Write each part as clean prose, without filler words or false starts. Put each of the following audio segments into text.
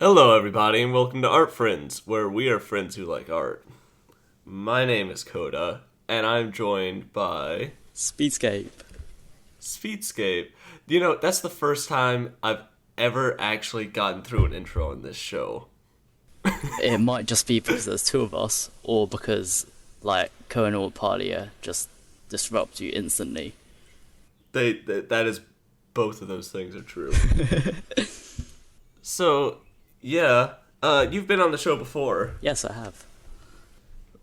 Hello, everybody, and welcome to Art Friends, where we are friends who like art. My name is Coda, and I'm joined by SpeedScape. SpeedScape. You know, that's the first time I've ever actually gotten through an intro in this show. It might just be because there's two of us, or because, like, Cohen and Opalia just disrupt you instantly. That is, both of those things are true. So, yeah, you've been on the show before. Yes, I have.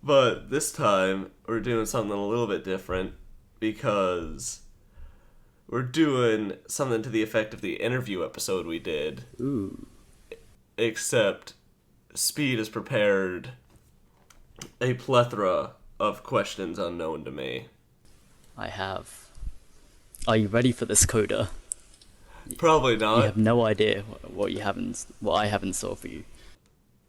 But this time, we're doing something a little bit different, because we're doing something to the effect of the interview episode we did. Ooh. Except Speed has prepared a plethora of questions unknown to me. I have. Are you ready for this, Coda? Probably not. You have no idea what I have in store for you.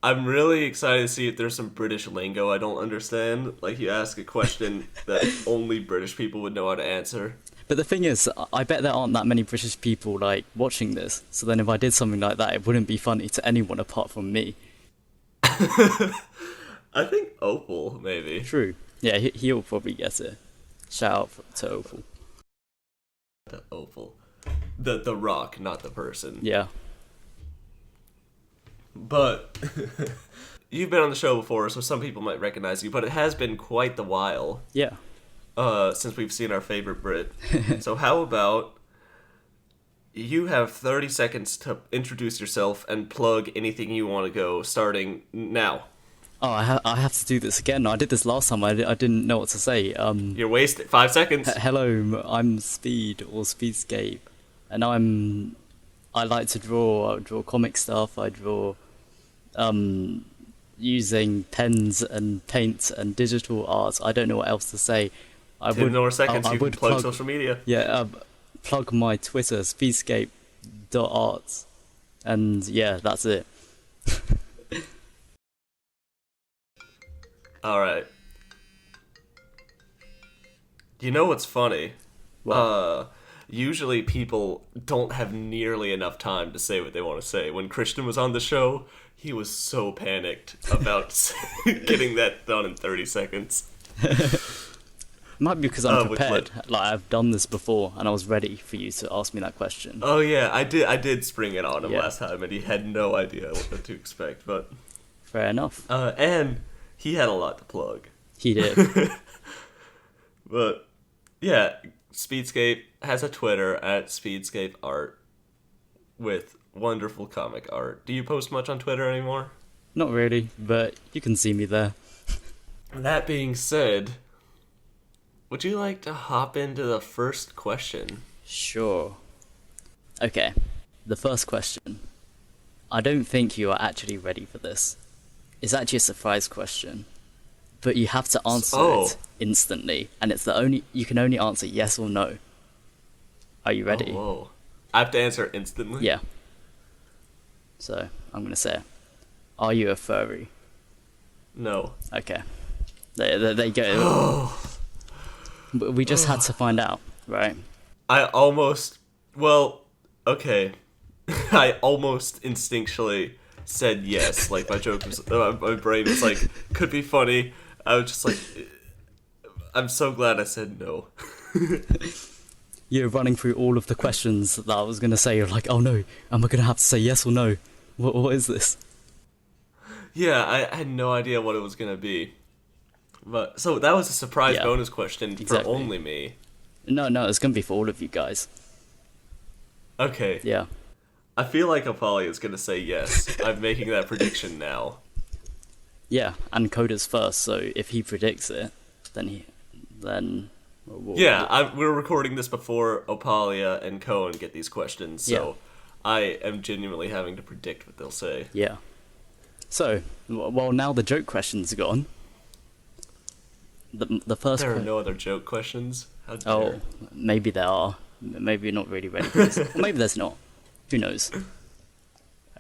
I'm really excited to see if there's some British lingo I don't understand. Like, you ask a question that only British people would know how to answer. But the thing is, I bet there aren't that many British people, like, watching this. So then if I did something like that, it wouldn't be funny to anyone apart from me. I think Opal, maybe. True. Yeah, he'll probably get it. Shout out to Opal. The Opal. The rock, not the person. Yeah. But you've been on the show before, so some people might recognize you, but it has been quite the while. Yeah. Since we've seen our favorite Brit. So how about you have 30 seconds to introduce yourself and plug anything you want to go, starting now. Oh, I have to do this again. I did this last time. I didn't know what to say. You're wasting 5 seconds. Hello, I'm Speed or SpeedScape, and I like to draw. I draw comic stuff. I draw using pens and paint and digital art. I don't know what else to say. 10 more seconds. You can plug social media. Yeah, plug my Twitter, speedscape.art, and yeah, that's it. Alright. You know what's funny? What? Usually people don't have nearly enough time to say what they want to say. When Christian was on the show, he was so panicked about getting that done in 30 seconds. Might be because I'm prepared. Like, I've done this before, and I was ready for you to ask me that question. Oh yeah, I did spring it on him last time, and he had no idea what to expect. But fair enough. And he had a lot to plug. He did. But yeah, Speedscape has a Twitter at Speedscape Art with wonderful comic art. Do you post much on Twitter anymore? Not really, but you can see me there. That being said, would you like to hop into the first question? Sure. Okay, the first question. I don't think you are actually ready for this. It's actually a surprise question, but you have to answer it instantly, and you can only answer yes or no. Are you ready? Oh, whoa. I have to answer instantly? Yeah. So, I'm gonna say, are you a furry? No. Okay. There you go. We just had to find out, right? I almost instinctually said yes. Like, my joke was, my brain was like, could be funny. I was just like, I'm so glad I said no. You're running through all of the questions that I was going to say. You're like, oh no, am I going to have to say yes or no? What is this? Yeah, I had no idea what it was going to be. But so that was a surprise bonus question for only me. No, it's going to be for all of you guys. Okay. Yeah. I feel like Apolly is going to say yes. I'm making that prediction now. Yeah, and Coda's first, so if he predicts it, then we're recording this before Opalia and Cohen get these questions, so I am genuinely having to predict what they'll say. Yeah. So, well, now the joke questions are gone. The first. There are no other joke questions. How dare. Oh, maybe there are. Maybe you're not really ready for this. Or maybe there's not. Who knows?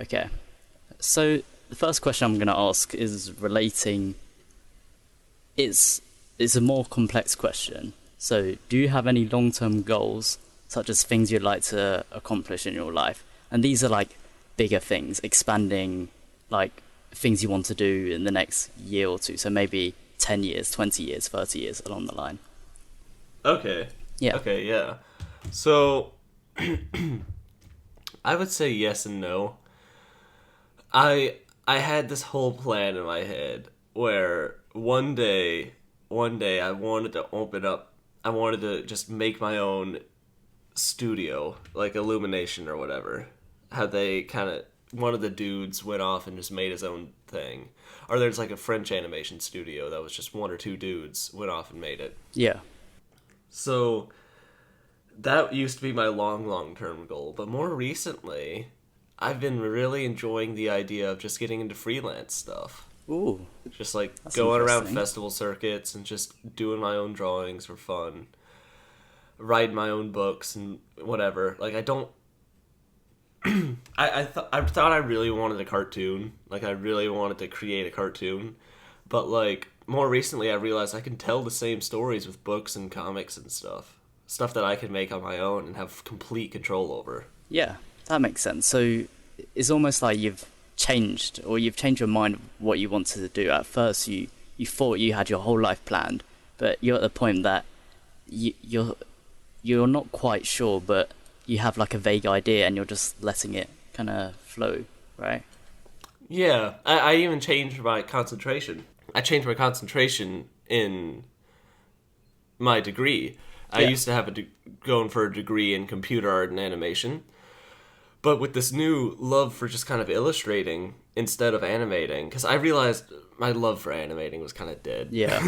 Okay. So the first question I'm going to ask is relating. It's a more complex question. So, do you have any long-term goals, such as things you'd like to accomplish in your life? And these are like bigger things, expanding like things you want to do in the next year or two. So maybe 10 years, 20 years, 30 years along the line. Okay. Yeah. Okay, yeah. So, I would say yes and no. I had this whole plan in my head where one day I wanted to open up, I wanted to just make my own studio, like Illumination or whatever. How they kind of, one of the dudes went off and just made his own thing. Or there's like a French animation studio that was just one or two dudes went off and made it. Yeah. So that used to be my long term goal. But more recently, I've been really enjoying the idea of just getting into freelance stuff. Ooh. Just like That's going around interesting. festival circuits and just doing my own drawings for fun. Writing my own books and whatever. Like I don't I thought I really wanted a cartoon. Like I really wanted to create a cartoon. But like more recently I realized I can tell the same stories with books and comics and stuff. Stuff that I can make on my own and have complete control over. Yeah, that makes sense. So it's almost like you've changed your mind of what you wanted to do. At first you thought you had your whole life planned, but you're at the point that you're not quite sure, but you have like a vague idea and you're just letting it kind of flow, right? Yeah, I even changed my concentration. I changed my concentration in my degree. I Yeah. used to have going for a degree in computer art and animation. But with this new love for just kind of illustrating instead of animating, because I realized my love for animating was kind of dead. Yeah.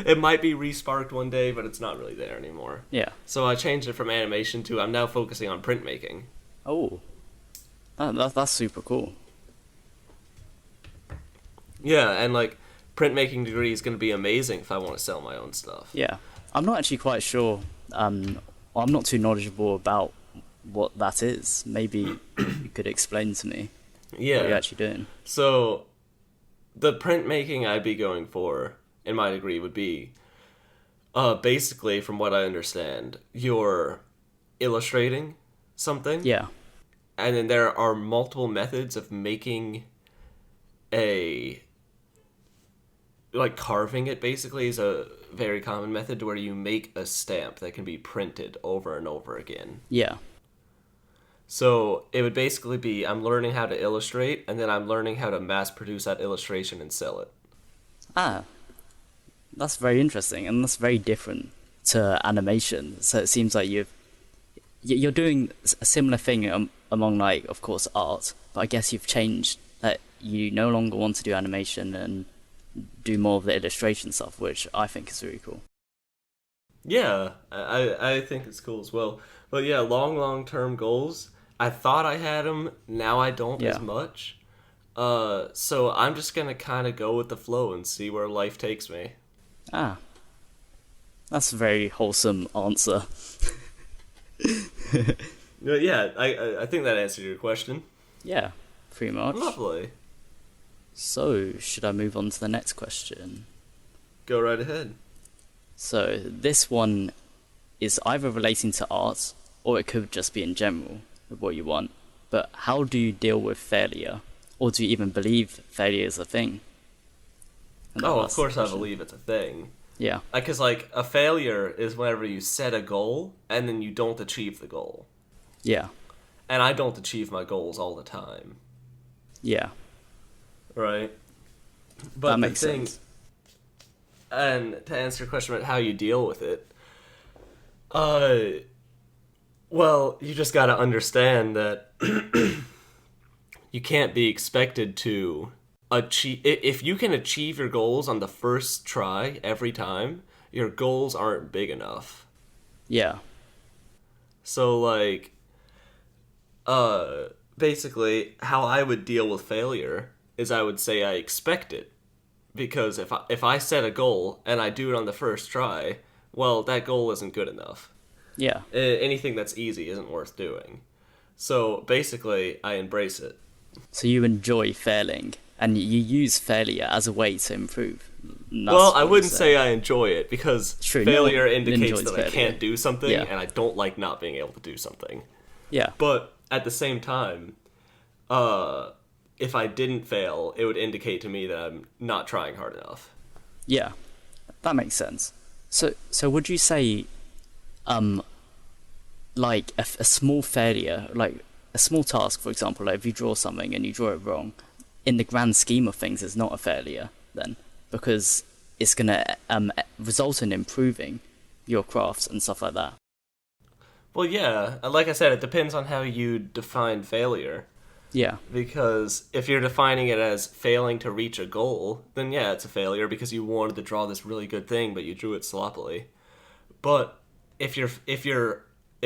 It might be resparked one day, but it's not really there anymore. Yeah. So I changed it from animation to I'm now focusing on printmaking. Oh, that's super cool. Yeah, and like printmaking degree is going to be amazing if I want to sell my own stuff. Yeah, I'm not actually quite sure. I'm not too knowledgeable about what that is. Maybe you could explain to me what you're Yeah. actually doing. So the printmaking I'd be going for in my degree would be basically, from what I understand, you're illustrating something. Yeah. And then there are multiple methods of making like carving it basically is a very common method where you make a stamp that can be printed over and over again. Yeah. So it would basically be I'm learning how to illustrate and then I'm learning how to mass produce that illustration and sell it. Ah, that's very interesting, and that's very different to animation. So it seems like you're doing a similar thing among, like, of course, art, but I guess you've changed that you no longer want to do animation and do more of the illustration stuff, which I think is really cool. Yeah, I think it's cool as well. But yeah, long term goals. I thought I had them. Now I don't as Yeah. much. So I'm just gonna kind of go with the flow and see where life takes me. Ah, that's a very wholesome answer. But yeah, I think that answered your question. Yeah, pretty much. Lovely. So, should I move on to the next question? Go right ahead. So, this one is either relating to art, or it could just be in general, with what you want. But how do you deal with failure? Or do you even believe failure is a thing? And Oh, of that's the course I question. believe it's a thing. Yeah, Because, like, a failure is whenever you set a goal and then you don't achieve the goal. yeah, And I don't achieve my goals all the time. yeah. Right? But That the makes thing, sense. and to answer your question about how you deal with it, well, you just gotta understand that you can't be expected to achieve. If you can achieve your goals on the first try every time, your goals aren't big enough. Yeah, So, like, basically, how I would deal with failure is I would say I expect it. Because if I set a goal and I do it on the first try, well, that goal isn't good enough. yeah, Anything that's easy isn't worth doing. So basically, I embrace it. So you enjoy failing, and you use failure as a way to improve. And that's Well, I what wouldn't you say I enjoy it because True, no failure one indicates enjoys that I failure. can't do something Yeah. and I don't like not being able to do something. Yeah, But at the same time, if I didn't fail, it would indicate to me that I'm not trying hard enough. Yeah, that makes sense. So would you say, like a small failure, like a small task, for example, like if you draw something and you draw it wrong, in the grand scheme of things, is not a failure then, because it's gonna result in improving your crafts and stuff like that. Well, yeah, like I said, it depends on how you define failure. Yeah, Because if you're defining it as failing to reach a goal, then yeah, it's a failure because you wanted to draw this really good thing, but you drew it sloppily. But if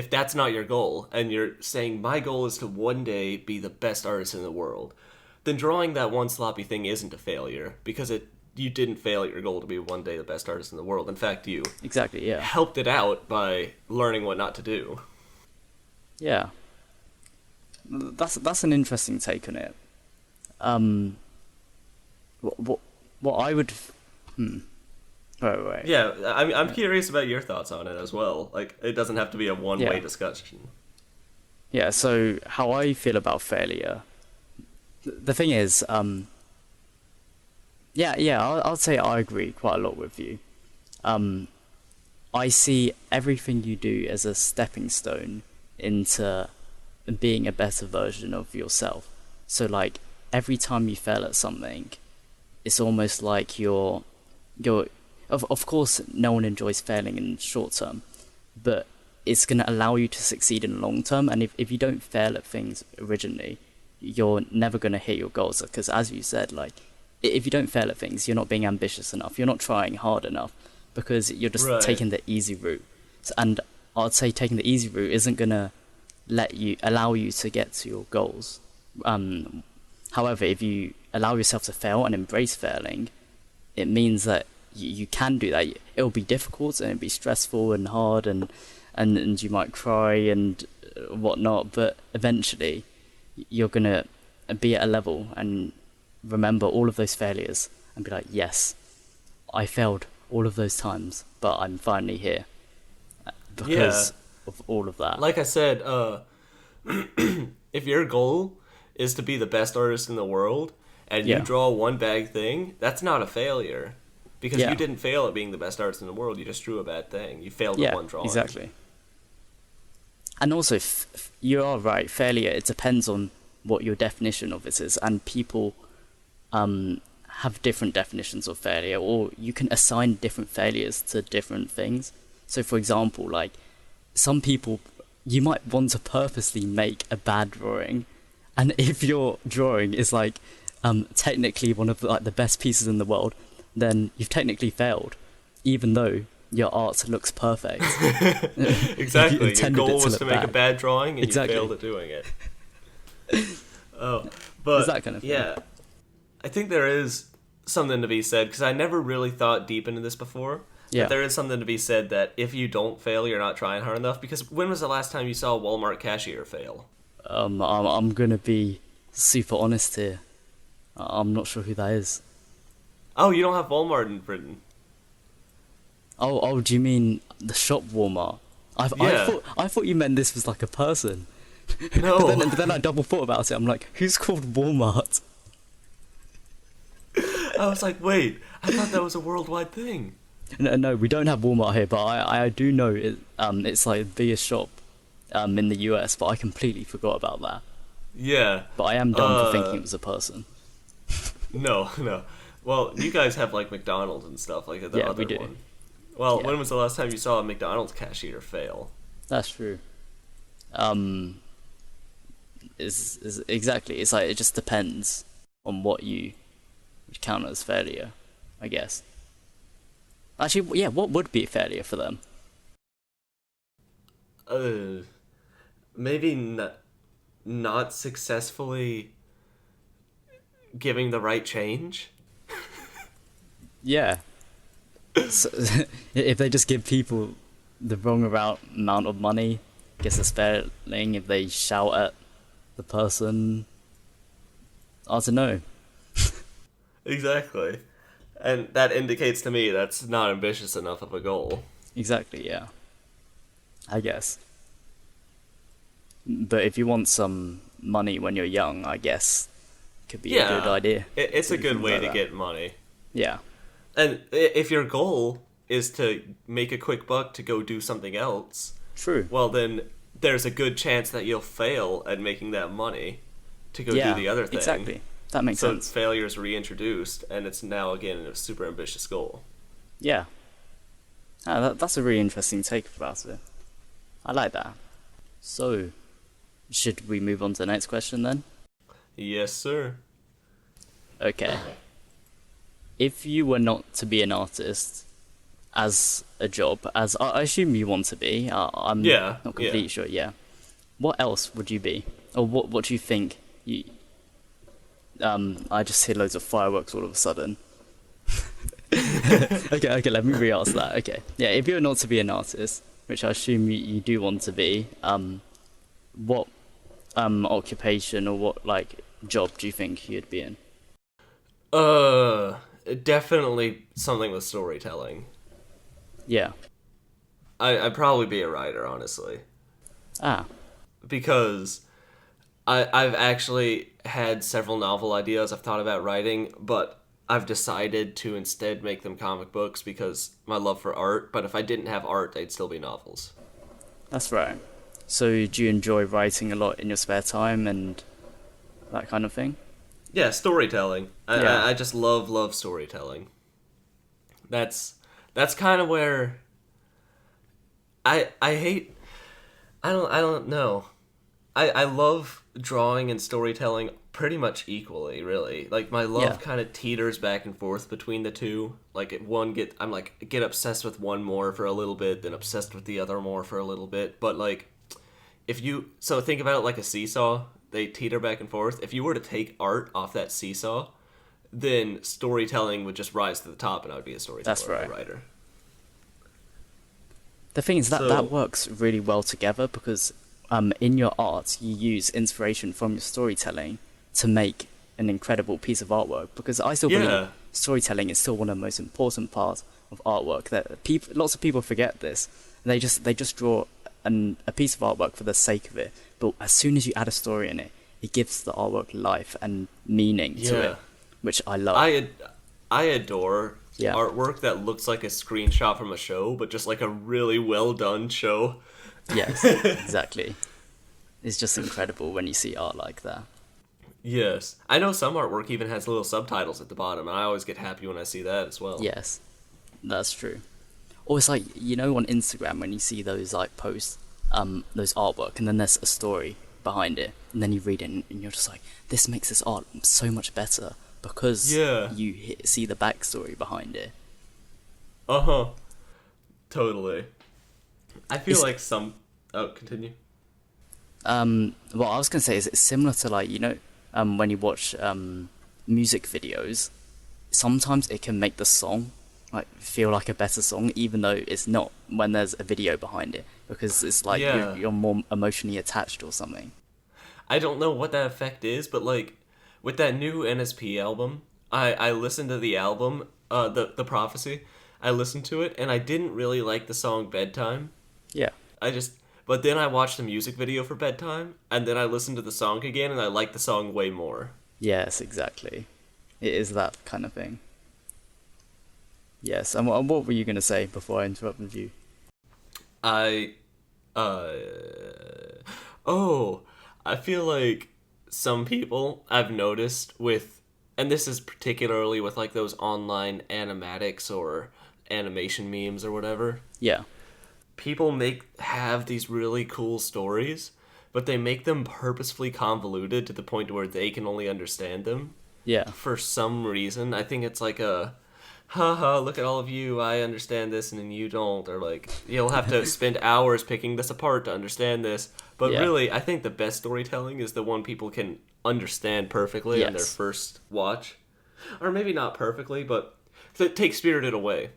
that's not your goal, and you're saying my goal is to one day be the best artist in the world, then drawing that one sloppy thing isn't a failure because you didn't fail at your goal to be one day the best artist in the world. In fact, you exactly. Yeah, helped it out by learning what not to do. yeah. That's an interesting take on it. What I would. Wait. Yeah, I'm curious about your thoughts on it as well. Like, it doesn't have to be a one-way Yeah. discussion. Yeah. So how I feel about failure. The thing is, yeah. I'll say I agree quite a lot with you. I see everything you do as a stepping stone into being a better version of yourself. So like every time you fail at something, it's almost like you're of course no one enjoys failing in the short term, but it's going to allow you to succeed in the long term. And if you don't fail at things originally, you're never going to hit your goals, because as you said, like if you don't fail at things, you're not being ambitious enough, you're not trying hard enough, because you're just Right. taking the easy route. And I'd say taking the easy route isn't going to allow you to get to your goals. However, if you allow yourself to fail and embrace failing, it means that you can do that. It'll be difficult and it'll be stressful and hard, and you might cry and whatnot, but eventually you're gonna be at a level and remember all of those failures and be like, yes, I failed all of those times, but I'm finally here because of all of that. Like I said, if your goal is to be the best artist in the world and you Yeah. draw one bad thing, that's not a failure. Because Yeah. you didn't fail at being the best artist in the world, you just drew a bad thing. You failed at Yeah, one drawing. exactly. And also, you are right, failure, it depends on what your definition of it is, and people have different definitions of failure, or you can assign different failures to different things. So for example, like some people, you might want to purposely make a bad drawing, and if your drawing is like technically one of the best pieces in the world, then you've technically failed, even though your art looks perfect. Exactly. Your intended goal it to was look to make a bad. bad drawing and Exactly. you failed at doing it. Oh, but It's that kind of thing. yeah, I think there is something to be said, because I never really thought deep into this before. Yeah. But there is something to be said that if you don't fail, you're not trying hard enough. Because when was the last time you saw a Walmart cashier fail? I'm gonna be super honest here. I'm not sure who that is. Oh, you don't have Walmart in Britain. Oh, do you mean the shop Walmart? Yeah. I thought you meant this was like a person. No. But then I double thought about it. I'm like, who's called Walmart? I was like, wait, I thought that was a worldwide thing. No, we don't have Walmart here, but I do know it. It's like the biggest shop in the US, but I completely forgot about that. Yeah. But I am dumb for thinking it was a person. No. Well, you guys have like McDonald's and stuff like the Yeah, other we do. one. Well, Yeah. when was the last time you saw a McDonald's cashier fail? That's true. Is exactly. It's like it just depends on what you would count as failure, I guess. Actually, yeah, what would be a failure for them? Maybe not successfully giving the right change. Yeah. So, if they just give people the wrong amount of money, I guess it's failing. If they shout at the person, I don't know. Exactly. And that indicates to me that's not ambitious enough of a goal. Exactly, yeah. I guess. But if you want some money when you're young, I guess, could be a good idea. It's a good way to that. get money. Yeah. And if your goal is to make a quick buck to go do something else, True. well then there's a good chance that you'll fail at making that money to go do the other thing. Exactly. That makes sense. So failure is reintroduced, and it's now again a super ambitious goal. Yeah. That's a really interesting take about it. I like that. So, should we move on to the next question then? Yes, sir. Okay. If you were not to be an artist as a job, as I assume you want to be, I'm not completely sure, what else would you be? Or what do you think you... I just hear loads of fireworks all of a sudden. Okay, let me re-ask that. Okay. Yeah, if you were not to be an artist, which I assume you do want to be, what occupation or what, like, job do you think you'd be in? Definitely something with storytelling. Yeah. I'd probably be a writer, honestly. Because I've actually had several novel ideas I've thought about writing, but I've decided to instead make them comic books because my love for art, but if I didn't have art, they'd still be novels. That's right. So do you enjoy writing a lot in your spare time and that kind of thing? Yeah, storytelling. I just love storytelling. That's kind of where I don't know. I love drawing and storytelling pretty much equally, really. Like my love kind of teeters back and forth between the two. Like I'm like get obsessed with one more for a little bit, then obsessed with the other more for a little bit. But like so think about it like a seesaw. They teeter back and forth. If you were to take art off that seesaw, then storytelling would just rise to the top, and I would be a storyteller. That's right. A writer. The thing is that works really well together because in your art you use inspiration from your storytelling to make an incredible piece of artwork. Because I still believe storytelling is still one of the most important parts of artwork. That lots of people forget this. They just draw a piece of artwork for the sake of it. But as soon as you add a story in it, it gives the artwork life and meaning to it, which I love. I adore artwork that looks like a screenshot from a show, but just like a really well done show. Yes, exactly. It's just incredible when you see art like that. Yes. I know some artwork even has little subtitles at the bottom, and I always get happy when I see that as well. Yes, that's true. Or it's like, on Instagram when you see those like posts, those artwork, and then there's a story behind it, and then you read it and you're just like, this makes this art so much better because you see the backstory behind it. Totally. I feel like some... Oh, continue. What I was going to say is it's similar to like, when you watch music videos, sometimes it can make the song like feel like a better song, even though it's not when there's a video behind it, because it's like you're more emotionally attached or something. I don't know what that effect is, but like with that new NSP album, I listened to the album, the Prophecy. I listened to it, and I didn't really like the song Bedtime. Yeah. But then I watched the music video for Bedtime, and then I listened to the song again, and I liked the song way more. Yes, exactly. It is that kind of thing. Yes, and what were you going to say before I interrupted you? I feel like some people I've noticed with, and this is particularly with like those online animatics or animation memes or whatever. Yeah. People have these really cool stories, but they make them purposefully convoluted to the point where they can only understand them. Yeah. For some reason. I think it's like a, haha, look at all of you, I understand this and then you don't. Or like, you'll have to spend hours picking this apart to understand this. But really, I think the best storytelling is the one people can understand perfectly on their first watch. Or maybe not perfectly, but take Spirited Away.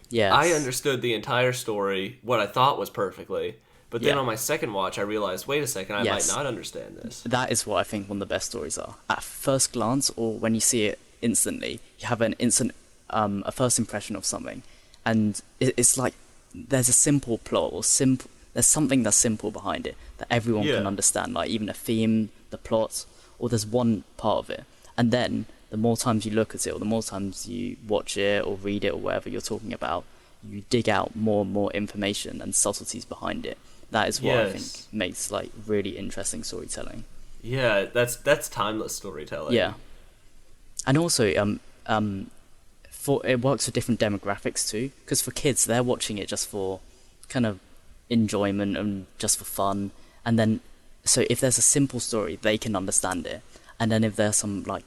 Yes. I understood the entire story, what I thought was perfectly, but then on my second watch I realized, wait a second, I might not understand this. That is what I think one of the best stories are. At first glance, or when you see it instantly, you have an instant, a first impression of something, and it's like there's a simple plot, or there's something that's simple behind it that everyone Yeah. can understand, like even a theme, the plot, or there's one part of it. And then the more times you look at it, or the more times you watch it or read it or whatever you're talking about, you dig out more and more information and subtleties behind it. That is what I think Yes. makes like really interesting storytelling. Yeah, that's timeless storytelling. Yeah. And also, for it works for different demographics too. Because for kids, they're watching it just for kind of enjoyment and just for fun. And then, so if there's a simple story, they can understand it. And then if there's some like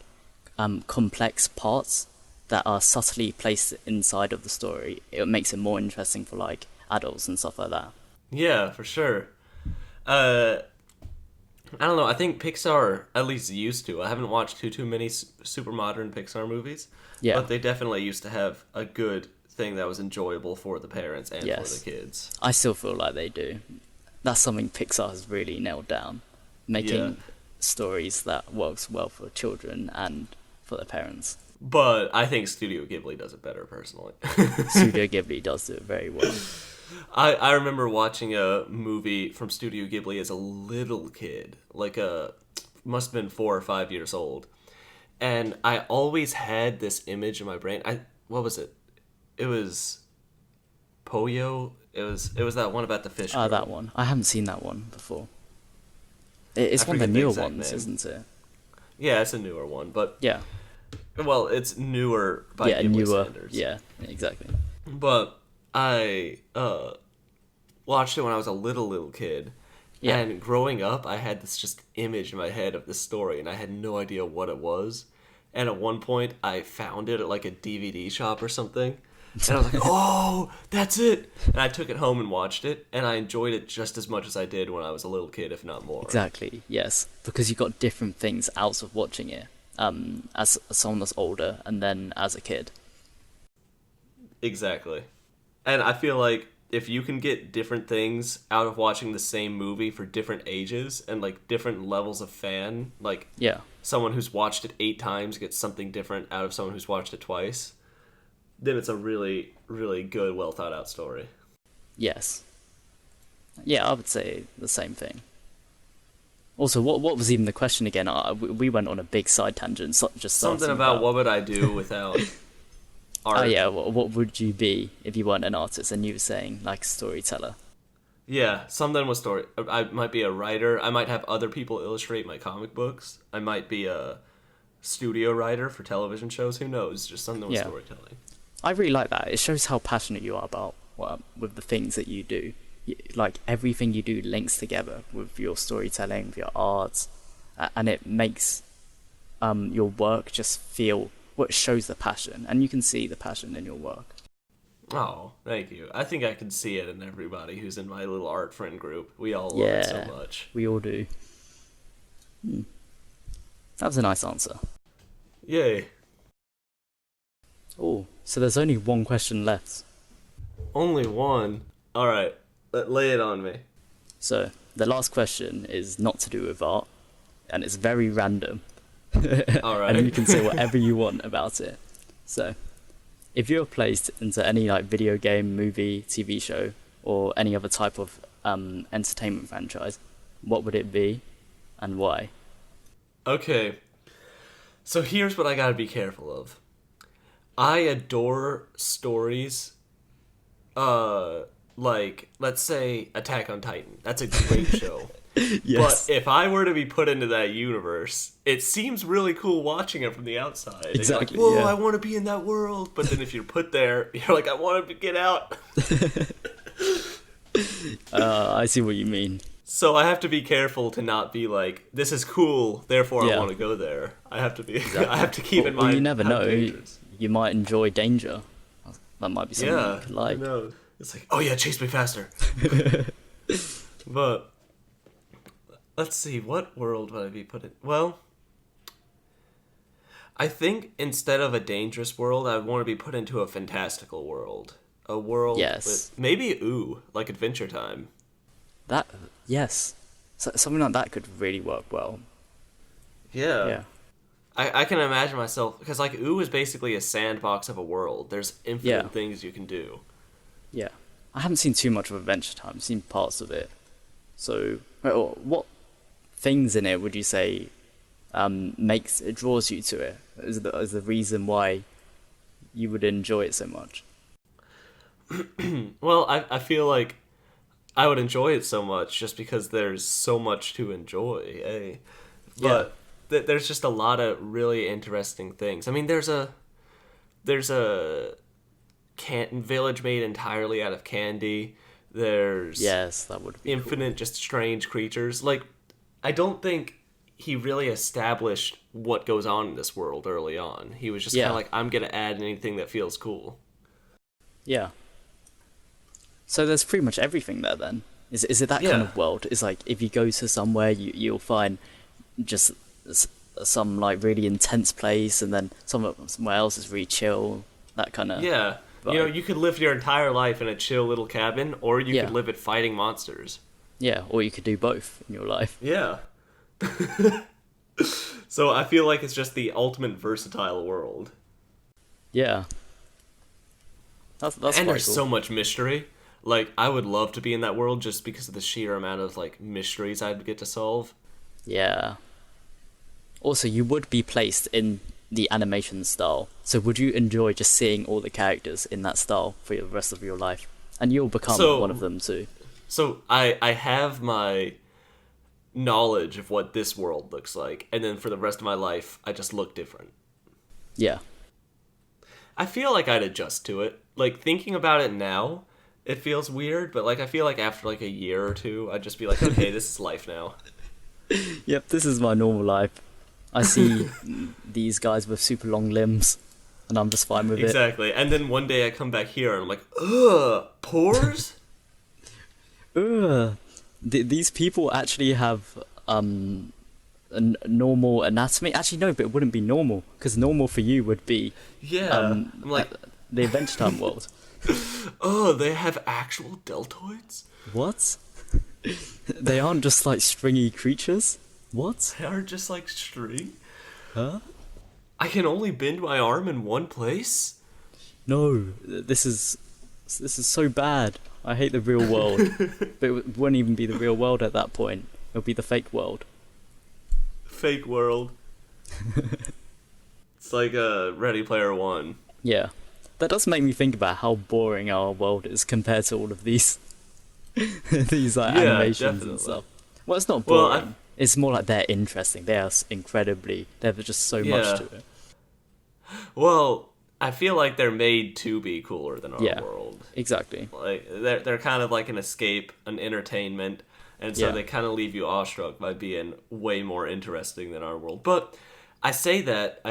complex parts that are subtly placed inside of the story, it makes it more interesting for like adults and stuff like that. Yeah, for sure. I don't know. I think Pixar at least used to. I haven't watched too many super modern Pixar movies. Yeah. But they definitely used to have a good thing that was enjoyable for the parents and Yes. for the kids. I still feel like they do. That's something Pixar has really nailed down, making Yeah. stories that works well for children and for their parents. But I think Studio Ghibli does it better, personally. Studio Ghibli does do it very well. I remember watching a movie from Studio Ghibli as a little kid, must have been 4 or 5 years old, and I always had this image in my brain. What was it? It was Poyo. It was that one about the fish. Ah, girl. that one. I haven't seen that one before. It's I one of the forget the newer exact ones, name. isn't it? Yeah, it's a newer one, but Yeah. well, it's newer by Yeah, Ghibli newer. standards. Yeah, exactly. But I watched it when I was a little kid. Yeah. And growing up, I had this just image in my head of this story, and I had no idea what it was. And at one point, I found it at like a DVD shop or something. And I was like, oh, that's it. And I took it home and watched it, and I enjoyed it just as much as I did when I was a little kid, if not more. Exactly, yes. Because you got different things out of watching it, as someone that's older and then as a kid. Exactly. And I feel like if you can get different things out of watching the same movie for different ages and like different levels of fan, like Yeah. someone who's watched it 8 times gets something different out of someone who's watched it twice, then it's a really, really good, well thought out story. Yes. Yeah, I would say the same thing. Also, what was even the question again? We went on a big side tangent, just Something starting about what would I do without art. Oh yeah, what would you be if you weren't an artist? And you were saying like storyteller. Yeah, something with story. I might be a writer. I might have other people illustrate my comic books. I might be a studio writer for television shows. Who knows? Just something with Yeah. storytelling. I really like that. It shows how passionate you are about with the things that you do. Like everything you do links together with your storytelling, with your art, and it makes your work just feel. It shows the passion, and you can see the passion in your work. Oh, thank you. I think I can see it in everybody who's in my little art friend group. We all love it so much. We all do. That was a nice answer. Yay. Oh, so there's only one question left. Only one. Alright, lay it on me. So, the last question is not to do with art, and it's very random. Alright. And you can say whatever you want about it. So, if you're placed into any like video game, movie, TV show, or any other type of entertainment franchise, what would it be, and why? Okay. So here's what I gotta be careful of. I adore stories, like, let's say Attack on Titan. That's a great show. Yes. But if I were to be put into that universe, it seems really cool watching it from the outside. And Exactly, you're like, whoa, yeah. I want to be in that world. But then if you're put there, you're like, I want to get out. I see what you mean. So I have to be careful to not be like, this is cool, therefore Yeah. I want to go there. I have to be. I have to keep in Well, mind. you never how know. dangerous. You might enjoy danger. That might be something Yeah, you could like. I know. It's like, oh yeah, chase me faster. But let's see, what world would I be put in? Well, I think instead of a dangerous world, I would want to be put into a fantastical world. A world Yes. with maybe like Adventure Time. That, yes. So, something like that could really work well. Yeah. Yeah. I can imagine myself, because like is basically a sandbox of a world. There's infinite Yeah. things you can do. Yeah. I haven't seen too much of Adventure Time. I've seen parts of it. So, what things in it would you say makes it draws you to it? Is the reason why you would enjoy it so much? Well, I feel like I would enjoy it so much just because there's so much to enjoy. Eh? But there's just a lot of really interesting things. I mean, there's a village made entirely out of candy. There's Yes, that would be infinite, cool. just strange creatures. Like, I don't think he really established what goes on in this world early on. He was just kind Yeah, of like, I'm gonna add anything that feels cool. yeah. So there's pretty much everything there then. Is it that kind Yeah, of world? Is like if you go to somewhere, you'll find just some like really intense place, and then somewhere else is really chill. That kind of yeah. vibe. You could live your entire life in a chill little cabin, or you could Yeah, live it fighting monsters. yeah. Or you could do both in your life. Yeah. So I feel like it's just the ultimate versatile world. Yeah, that's And quite there's cool. so much mystery. Like, I would love to be in that world just because of the sheer amount of, like, mysteries I'd get to solve. Yeah. Also, you would be placed in the animation style. So would you enjoy just seeing all the characters in that style for the rest of your life? And you'll become one of So, them too. I have my knowledge of what this world looks like, and then for the rest of my life, I just look different. Yeah. I feel like I'd adjust to it. Like, thinking about it now, it feels weird, but, like, I feel like after, like, a year or two, I'd just be like, okay, this is life now. Yep, this is my normal life. I see these guys with super long limbs, and I'm just fine with it. Exactly. And then one day I come back here, and I'm like, ugh, pores? Ugh. These people actually have normal anatomy. Actually, no, but it wouldn't be normal because normal for you would be Yeah. I'm like, the Adventure Time world. oh, they have actual deltoids? What? They aren't just like stringy creatures. What? They are just like string? Huh? I can only bend my arm in one place? No, this is so bad. I hate the real world. But it wouldn't even be the real world at that point. It would be the fake world. Fake world. It's like Ready Player One. Yeah. That does make me think about how boring our world is compared to all of these these like Yeah, animations and definitely. stuff. Well, it's not Well, boring. It's more like they're interesting. They are incredibly. There's just so much Yeah. to it. Well, I feel like they're made to be cooler than our Yeah. world. Exactly. Like they're kind of like an escape, an entertainment, and so Yeah. they kind of leave you awestruck by being way more interesting than our world. But I say that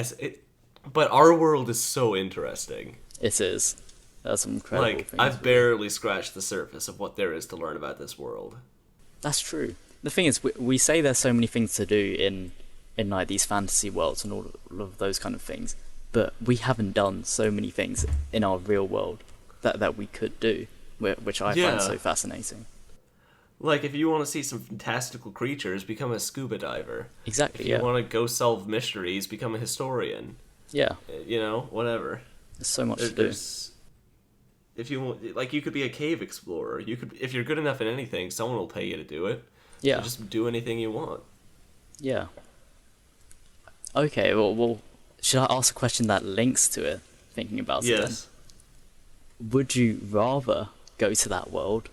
but our world is so interesting. It is. There's some incredible Like things. I've with it. barely scratched the surface of what there is to learn about this world. That's true. The thing is, we say there's so many things to do in like these fantasy worlds and all of those kind of things, but we haven't done so many things in our real world that we could do, which I Yeah. find so fascinating. Like if you want to see some fantastical creatures, become a scuba diver. Exactly. If you Yeah. want to go solve mysteries, become a historian. Yeah. You know, whatever. There's so much to do. There's if you want, like, you could be a cave explorer. You could, if you're good enough at anything, someone will pay you to do it. Yeah. So just do anything you want. Yeah. Okay. Well, should I ask a question that links to it? Thinking about it. Then? Yes. Would you rather go to that world,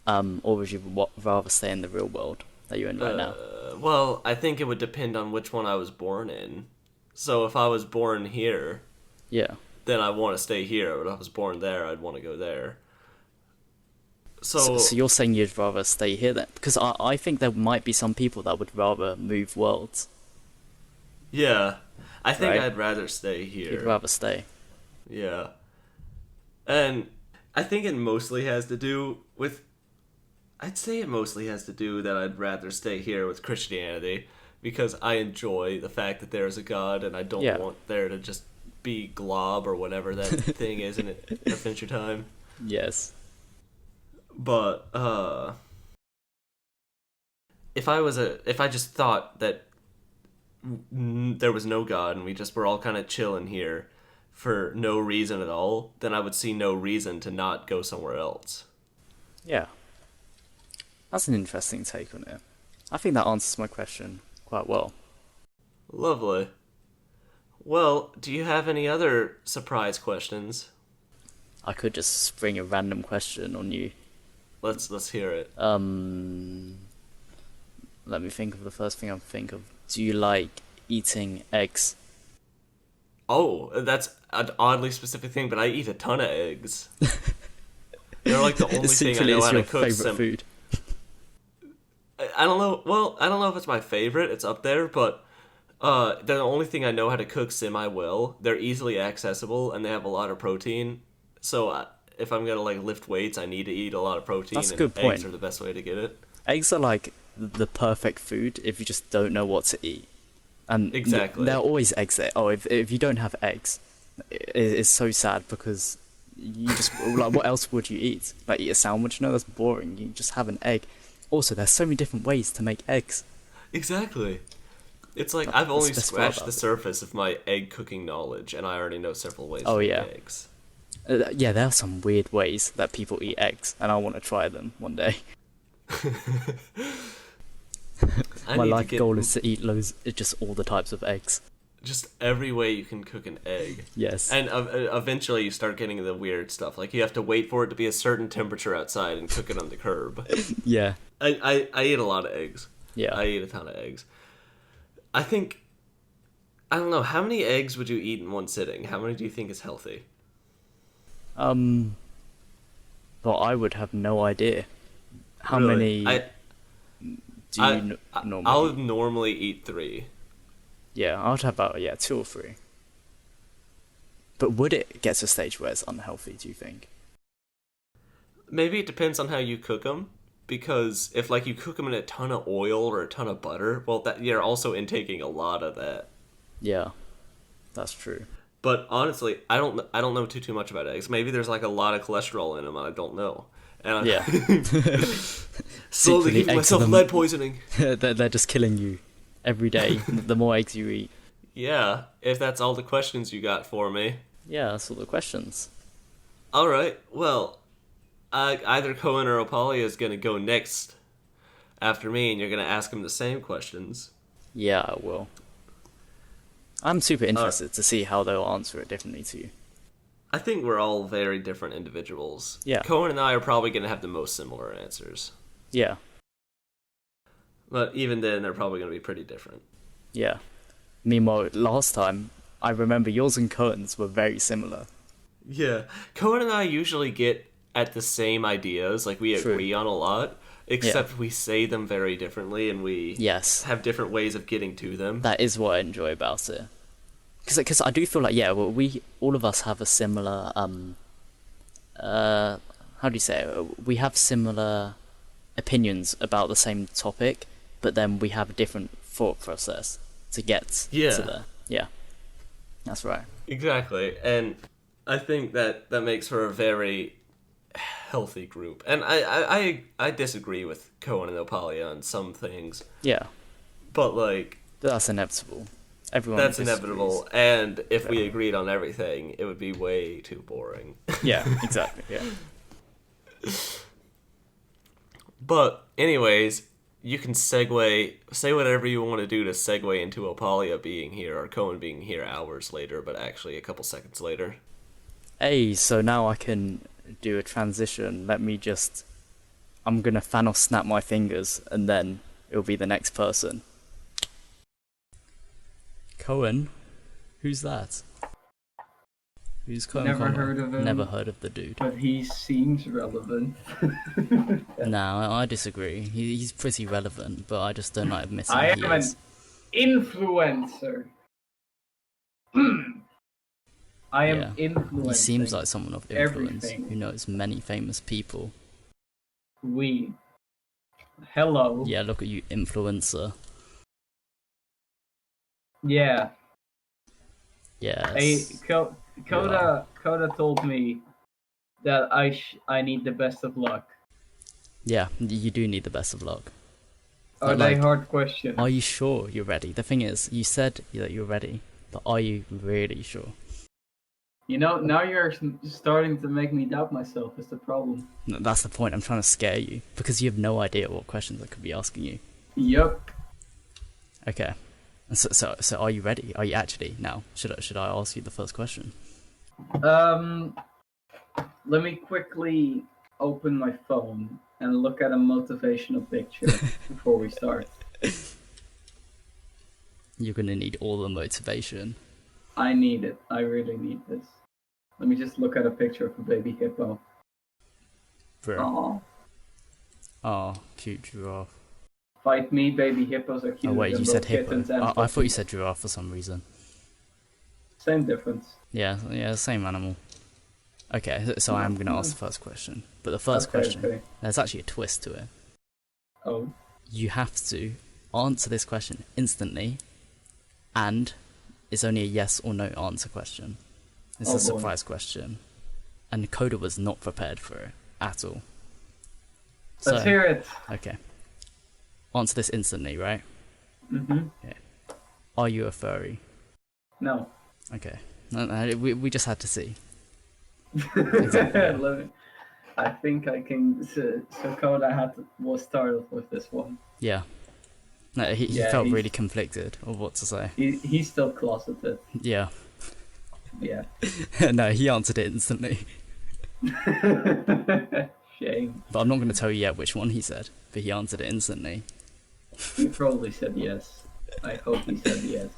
or would you rather stay in the real world that you're in right now? Well, I think it would depend on which one I was born in. So if I was born here, Yeah. then I want to stay here. But if I was born there, I'd want to go there. So you're saying you'd rather stay here then? Because I think there might be some people that would rather move worlds. Yeah, I think Right. I'd rather stay here. You'd rather stay. Yeah. And I think it mostly has to do with. I'd say it mostly has to do that I'd rather stay here with Christianity because I enjoy the fact that there is a God and I don't Yeah. want there to just be Glob or whatever that thing is in Adventure Time. Yes. But if I just thought that there was no God and we just were all kind of chilling here, for no reason at all, then I would see no reason to not go somewhere else. Yeah. That's an interesting take on it. I think that answers my question quite well. Lovely. Well, do you have any other surprise questions? I could just spring a random question on you. Let's hear it. Let me think of the first thing I think of. Do you like eating eggs? Oh, that's an oddly specific thing, but I eat a ton of eggs. They're like the only thing I know how to cook. Favorite food. I don't know. Well, I don't know if it's my favorite. It's up there, but they're the only thing I know how to cook semi-well. They're easily accessible, and they have a lot of protein. So if I'm gonna like lift weights, I need to eat a lot of protein. That's a good point. Eggs are the best way to get it. Eggs are like the perfect food if you just don't know what to eat. And exactly, there are always eggs there. Oh, if you don't have eggs, it's so sad because you just like what else would you eat? Like eat a sandwich? No, that's boring. You just have an egg. Also, there's so many different ways to make eggs. Exactly. It's like I've only scratched the surface of my egg cooking knowledge, and I already know several ways to make eggs. Yeah, there are some weird ways that people eat eggs, and I want to try them one day. My life goal is to eat just all the types of eggs. Just every way you can cook an egg. Yes. And eventually you start getting the weird stuff. Like you have to wait for it to be a certain temperature outside and cook it on the curb. Yeah. I eat a lot of eggs. Yeah. I eat a ton of eggs. I don't know, how many eggs would you eat in one sitting? How many do you think is healthy? Well, I would have no idea. How many do you normally I'll normally eat 3. Yeah, I would have about 2 or 3. But would it get to a stage where it's unhealthy, do you think? Maybe it depends on how you cook them. Because if like you cook them in a ton of oil or a ton of butter, well, that you're also intaking a lot of that. Yeah, that's true. But honestly, I don't know too much about eggs. Maybe there's like a lot of cholesterol in them, and I don't know. And yeah. Slowly giving myself lead poisoning. They're just killing you every day. The more eggs you eat. Yeah, if that's all the questions you got for me. Yeah, that's all the questions. All right. Well, either Cohen or Apolly is gonna go next after me, and you're gonna ask them the same questions. Yeah, I will. I'm super interested to see how they'll answer it differently to you. I think we're all very different individuals. Yeah. Cohen and I are probably going to have the most similar answers. Yeah. But even then, they're probably going to be pretty different. Yeah. Meanwhile, last time, I remember yours and Cohen's were very similar. Yeah. Cohen and I usually get at the same ideas. Like, we agree on a lot. Except we say them very differently, and we have different ways of getting to them. That is what I enjoy about it. Because I do feel like, we all of us have a similar, how do you say it? We have similar opinions about the same topic, but then we have a different thought process to get to there. Yeah, that's right. Exactly, and I think that makes for a very healthy group. And I disagree with Cohen and Opalia on some things. Yeah. But, like... That's inevitable. That's inevitable, and if we agreed on everything, it would be way too boring. Yeah, exactly, yeah. But, anyways, you can say whatever you want to do to segue into Opalia being here, or Cohen being here hours later, but actually a couple seconds later. Hey, so now I can do a transition. I'm gonna Thanos snap my fingers, and then it'll be the next person. Cohen? Who's that? Who's Cohen? Never heard of him. Never heard of the dude. But he seems relevant. No, I disagree. He's pretty relevant, but I just don't like admitting I he am is. an influencer. I am influencing. He seems like someone of influence everything. who knows many famous people. Hello. Yeah, look at you, influencer. Yeah. Yes. Coda told me that I need the best of luck. Yeah, you do need the best of luck. Are they hard questions? Are you sure you're ready? The thing is, you said that you're ready, but are you really sure? Now you're starting to make me doubt myself. Is the problem? That's the point. I'm trying to scare you because you have no idea what questions I could be asking you. Yup. Okay. So are you ready? Are you actually now? Should I ask you the first question? Let me quickly open my phone and look at a motivational picture before we start. You're gonna need all the motivation. I need it. I really need this. Let me just look at a picture of a baby hippo. Bro. Aww. Oh, cute giraffe. Fight me, baby hippos are cute. Oh wait, you said hippo. I thought you puppies. said giraffe for some reason. Same difference. Yeah, same animal. Okay, so I am gonna ask the first question, but the first question, there's actually a twist to it. Oh. You have to answer this question instantly, and it's only a yes or no answer question. It's a surprise question, and Coda was not prepared for it at all. Let's hear it. Okay. Answer this instantly, right? Mm-hmm. Okay. Are you a furry? No. Okay. No, we just had to see. Exactly. I think I can. So Coda was startled with this one. Yeah. No, he felt really conflicted of what to say. He's still closeted. Yeah. Yeah. No, he answered it instantly. Shame. But I'm not going to tell you yet which one he said, but he answered it instantly. He probably said yes. I hope he said yes.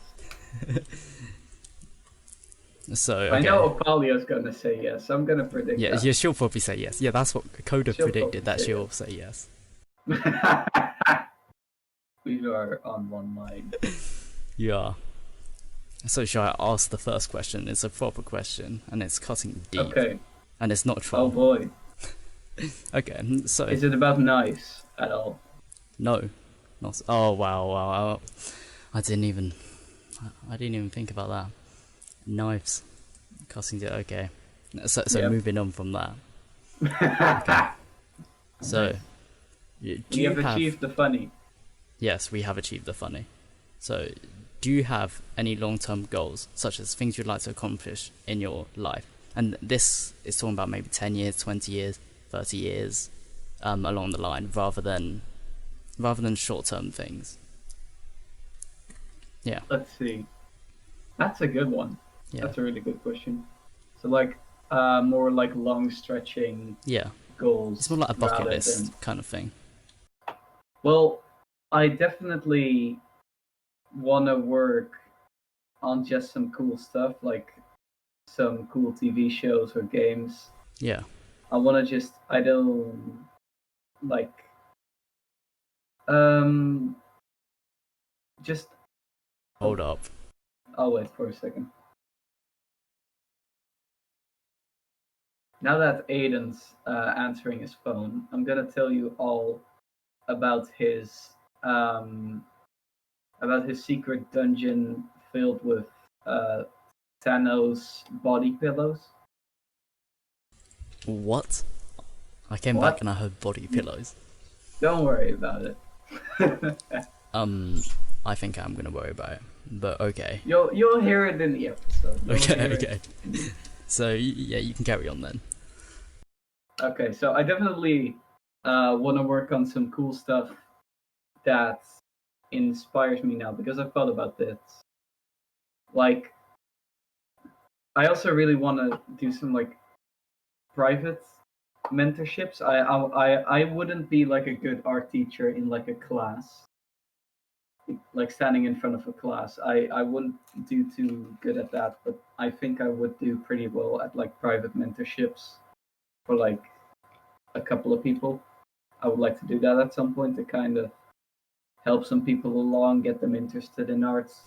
So, okay. I know Apolly's gonna say yes. I'm gonna predict that. Yeah, she'll probably say yes. Yeah, that's what Coda predicted, that she'll say yes. We are on one mind. Yeah. So shall I ask the first question? It's a proper question, and it's cutting deep. Okay. And it's not troll. Oh boy. Okay, so... Is it about knives at all? No. Not... Oh, wow. I didn't even think about that. Knives. Cutting deep, okay. So yep. Moving on from that. Okay. So... We have achieved the funny. Yes, we have achieved the funny. So, do you have any long-term goals, such as things you'd like to accomplish in your life? And this is talking about maybe 10 years, 20 years, 30 years, along the line, rather than short-term things. Yeah. Let's see. That's a good one. Yeah. That's a really good question. So, like, more like long-stretching goals. It's more like a bucket list kind of thing. Well, I definitely want to work on just some cool stuff, like some cool TV shows or games. Yeah. I want to I don't like, just. Hold up. I'll wait for a second. Now that Aiden's answering his phone, I'm gonna tell you all about his secret dungeon filled with Thanos body pillows. What? I came back and I heard body pillows. Don't worry about it. I think I'm gonna worry about it, but okay. You'll hear it in the episode. Okay. So yeah, you can carry on then. Okay, so I definitely want to work on some cool stuff that inspires me now, because I've thought about this. Like, I also really want to do some like private mentorships. I wouldn't be like a good art teacher in like a class, like standing in front of a class. I wouldn't do too good at that, but I think I would do pretty well at like private mentorships for like a couple of people. I would like to do that at some point to kind of help some people along, get them interested in arts.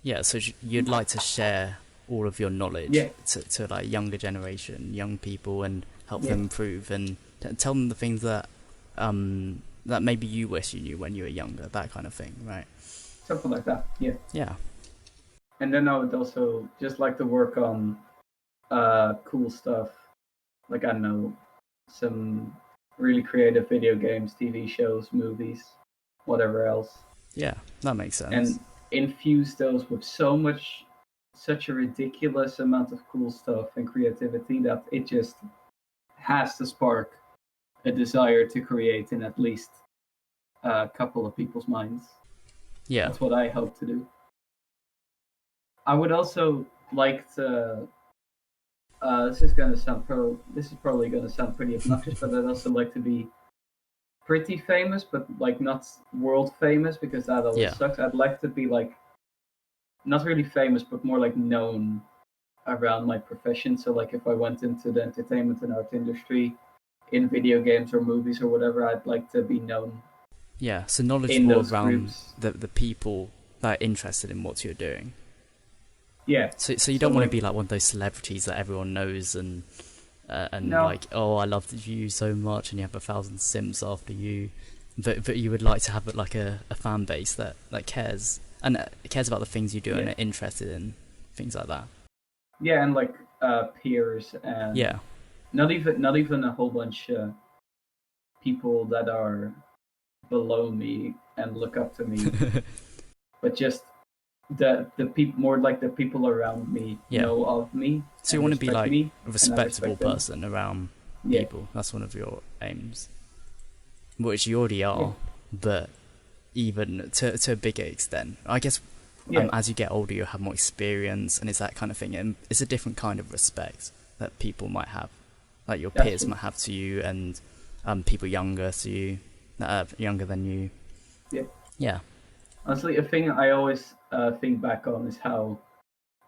Yeah, so you'd like to share all of your knowledge to like younger generation, young people, and help them improve, and tell them the things that that maybe you wish you knew when you were younger, that kind of thing, right? Something like that, yeah. Yeah. And then I would also just like to work on cool stuff, like, I don't know, some really creative video games, TV shows, movies, whatever else. Yeah, that makes sense. And infuse those with so much such a ridiculous amount of cool stuff and creativity that it just has to spark a desire to create in at least a couple of people's minds. Yeah. That's what I hope to do. I would also like to. This is probably gonna sound pretty obnoxious, but I'd also like to be pretty famous, but like not world famous, because that always sucks. I'd like to be like not really famous, but more like known around my profession. So like if I went into the entertainment and art industry in video games or movies or whatever, I'd like to be known. Yeah, so knowledge more around the people that are interested in what you're doing. Yeah. So you don't want to be like one of those celebrities that everyone knows and no. Like, oh, I love you so much, and you have 1,000 Sims after you. But you would like to have like a fan base that cares and cares about the things you do and are interested in things like that. Yeah, and like peers and not even a whole bunch of people that are below me and look up to me, but just the people, more like the people around me know of me. So you want to be like a respectable person around people. That's one of your aims, which you already are, but even to a bigger extent. I guess as you get older, you have more experience, and it's that kind of thing. And it's a different kind of respect that people might have, like your peers might have to you, and people younger to you, younger than you. Yeah. Honestly, a thing I always think back on is how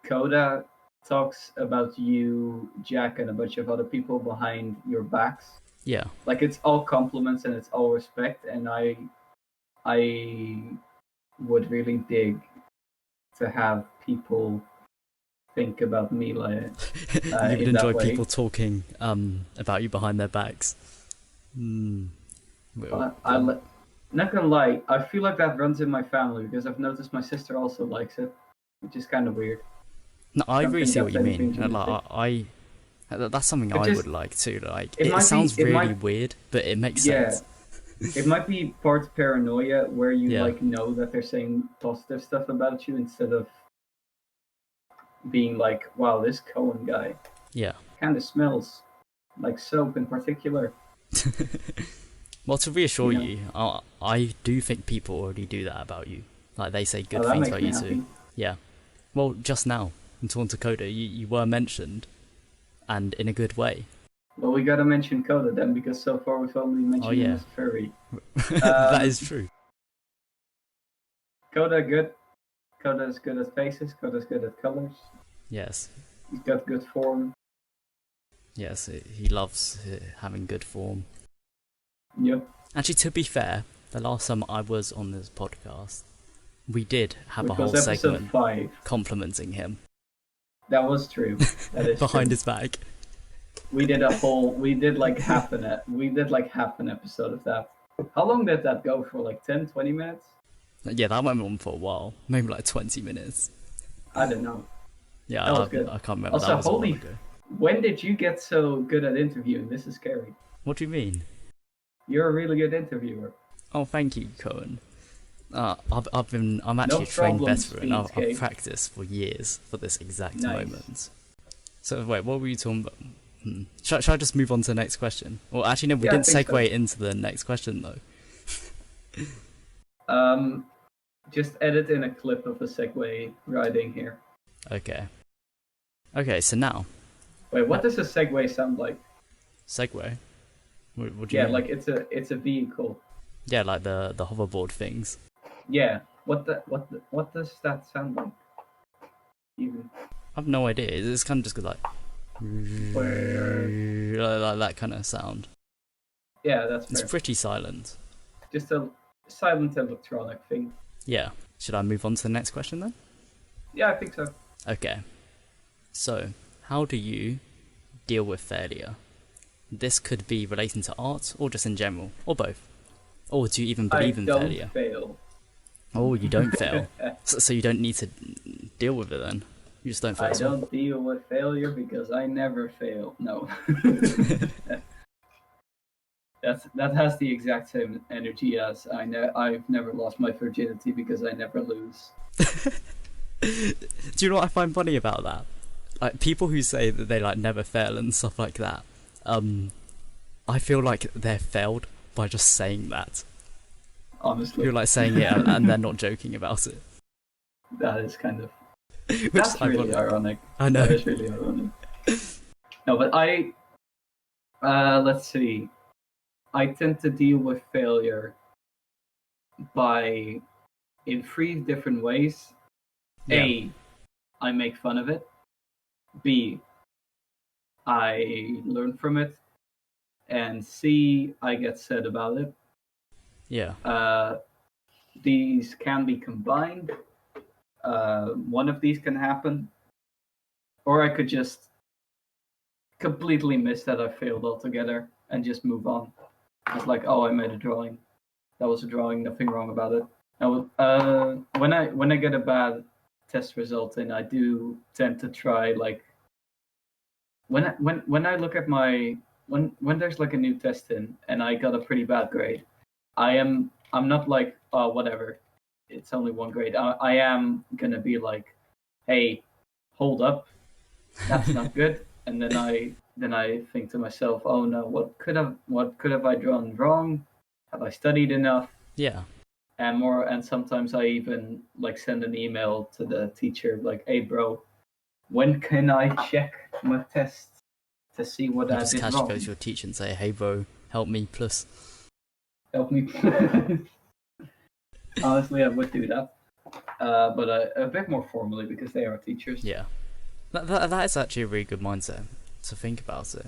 Coda talks about you, Jack, and a bunch of other people behind your backs. Yeah. Like it's all compliments and it's all respect, and I would really dig to have people think about me like you would enjoy people talking about you behind their backs. Not gonna lie, I feel like that runs in my family because I've noticed my sister also likes it, which is kind of weird. No, I really see what you mean. Like, that's something I would like too. Like, it sounds really weird, but it makes sense. It might be part paranoia where you like know that they're saying positive stuff about you instead of being like, wow, this Cohen guy kind of smells like soap in particular. Well, to reassure you, I do think people already do that about you. Like, they say good things about you too. Yeah. Well, just now, in talking to Coda, you were mentioned, and in a good way. Well, we gotta mention Coda then, because so far we've only mentioned him as furry. That is true. Coda good. Coda's good at faces. Coda's good at colors. Yes. He's got good form. Yes, he loves having good form. Yep. Actually, to be fair, the last time I was on this podcast, we did have a whole segment complimenting him. That was true. That is behind his back. We did like half an episode of that. How long did that go for? Like 10, 20 minutes? Yeah, that went on for a while. Maybe like 20 minutes. I don't know. Yeah, that was good. I can't remember. Also, that was a while ago. When did you get so good at interviewing? This is scary. What do you mean? You're a really good interviewer. Oh, thank you, Cohen. I'm actually a trained veteran. I've practiced for years for this exact moment. So wait, what were you talking about? Should I just move on to the next question? Well, actually, no, we didn't segue into the next question though. Just edit in a clip of a segue riding here. Okay. Okay, so now. Wait, what does a segue sound like? Segue? What do you mean? Like it's a vehicle. Yeah, like the hoverboard things. Yeah. What does that sound like? Even. I have no idea. It's kind of just like that kind of sound. Yeah, that's fair. It's pretty silent. Just a silent electronic thing. Yeah. Should I move on to the next question then? Yeah, I think so. Okay. So, how do you deal with failure? This could be relating to art, or just in general, or both. Or do you even believe in failure? I don't fail. Oh, you don't fail. So you don't need to deal with it then? You just don't fail. I don't deal with failure because I never fail. No. That has the exact same energy as I've never lost my virginity because I never lose. Do you know what I find funny about that? Like people who say that they like never fail and stuff like that. I feel like they're failed by just saying that. Honestly, You're like saying it and they're not joking about it. that is kind of Which that's is really ironic. ironic. I know. That is really ironic. No, but let's see. I tend to deal with failure in 3 different ways. Yeah. A, I make fun of it. B, I learn from it. And C, I get sad about it. Yeah. These can be combined. One of these can happen. Or I could just completely miss that I failed altogether and just move on. It's like, oh, I made a drawing. That was a drawing, nothing wrong about it. Now, when I get a bad test result in, I do tend to try like when I look at when there's like a new test in and I got a pretty bad grade, I'm not like, oh, whatever, it's only 1 grade. I am gonna be like, hey, hold up, that's not good. And then I think to myself, oh no, what could have I drawn wrong? Have I studied enough? Yeah. And sometimes I even like send an email to the teacher like, hey bro, when can I check my tests to see what You I just did casually wrong? go to your teacher and say, "Hey bro, help me, plus." Help me. Honestly, I would do that, but a bit more formally because they are teachers. Yeah. That is actually a really good mindset to think about it.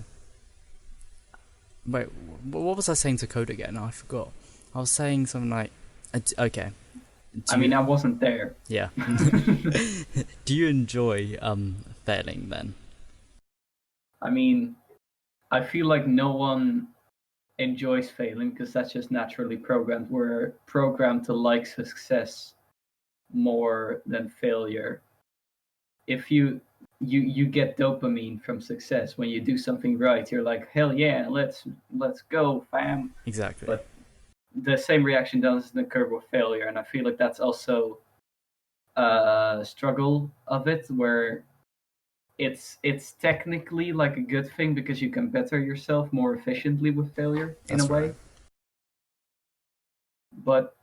Wait, what was I saying to Coda again? I forgot. I was saying something like, okay. I wasn't there. Yeah. Do you enjoy failing then? I mean, I feel like no one enjoys failing because that's just naturally programmed. We're programmed to like success more than failure. If you get dopamine from success when you do something right, you're like, hell yeah, let's go, fam. Exactly. But the same reaction doesn't occur with failure, and I feel like that's also a struggle of it, where it's technically like a good thing because you can better yourself more efficiently with failure in That's a way. right. But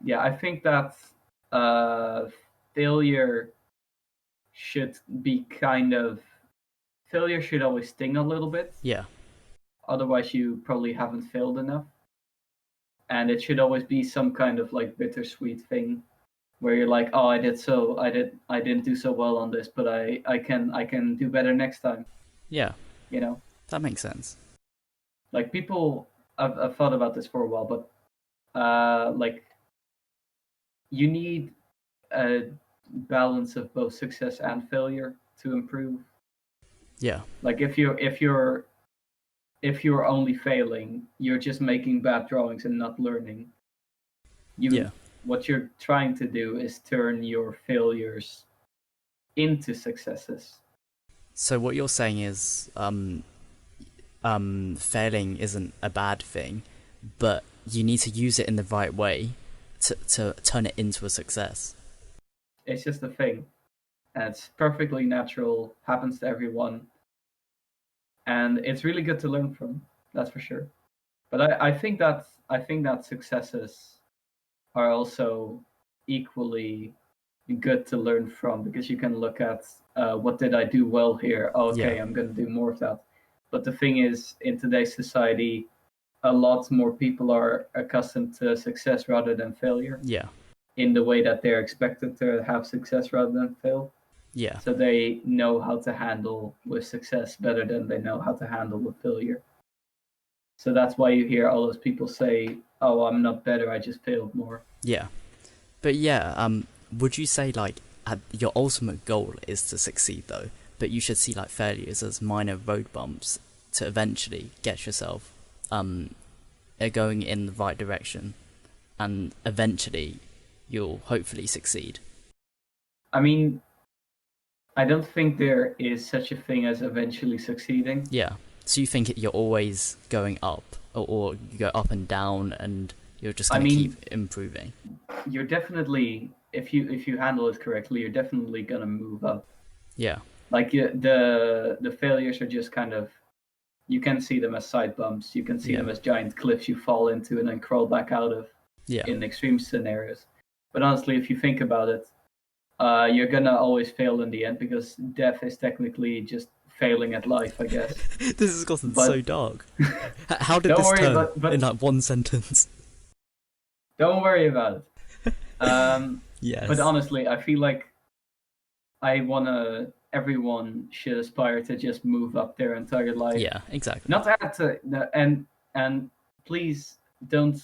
yeah, I think that failure should be failure should always sting a little bit. Yeah. Otherwise, you probably haven't failed enough. And it should always be some kind of like bittersweet thing where you're like, oh, I didn't do so well on this, but I can do better next time. Yeah. You know, That makes sense. like people, I've thought about this for a while, but like you need a balance of both success and failure to improve. Yeah. Like if you're only failing, you're just making bad drawings and not learning. What you're trying to do is turn your failures into successes. So what you're saying is, failing isn't a bad thing, but you need to use it in the right way to turn it into a success. It's just a thing, and it's perfectly natural, happens to everyone, and it's really good to learn from. That's for sure. But I think that successes are also equally good to learn from, because you can look at what did I do well here. Okay, Yeah. I'm going to do more of that. But the thing is, in today's society, a lot more people are accustomed to success rather than failure. Yeah. In the way that they're expected to have success rather than fail. Yeah. So they know how to handle with success better than they know how to handle with failure. So that's why you hear all those people say, oh, I'm not better, I just failed more. Yeah. But yeah, would you say like your ultimate goal is to succeed though, but you should see like failures as minor road bumps to eventually get yourself going in the right direction, and eventually you'll hopefully succeed? I mean, I don't think there is such a thing as eventually succeeding. Yeah. So you think you're always going up, or you go up and down, and you're just going to keep improving? You're definitely if you handle it correctly, you're definitely gonna move up. Yeah. Like the failures are just kind of, you can see them as side bumps. You can see them as giant cliffs you fall into and then crawl back out of. Yeah. In extreme scenarios. But honestly, if you think about it, you're gonna always fail in the end because death is technically just failing at life, I guess. This has gotten so dark. How did Don't this worry, turn but in like one sentence? Don't worry about it. Yes. But honestly, I feel like everyone should aspire to just move up their entire life. Yeah, exactly. Not that and please don't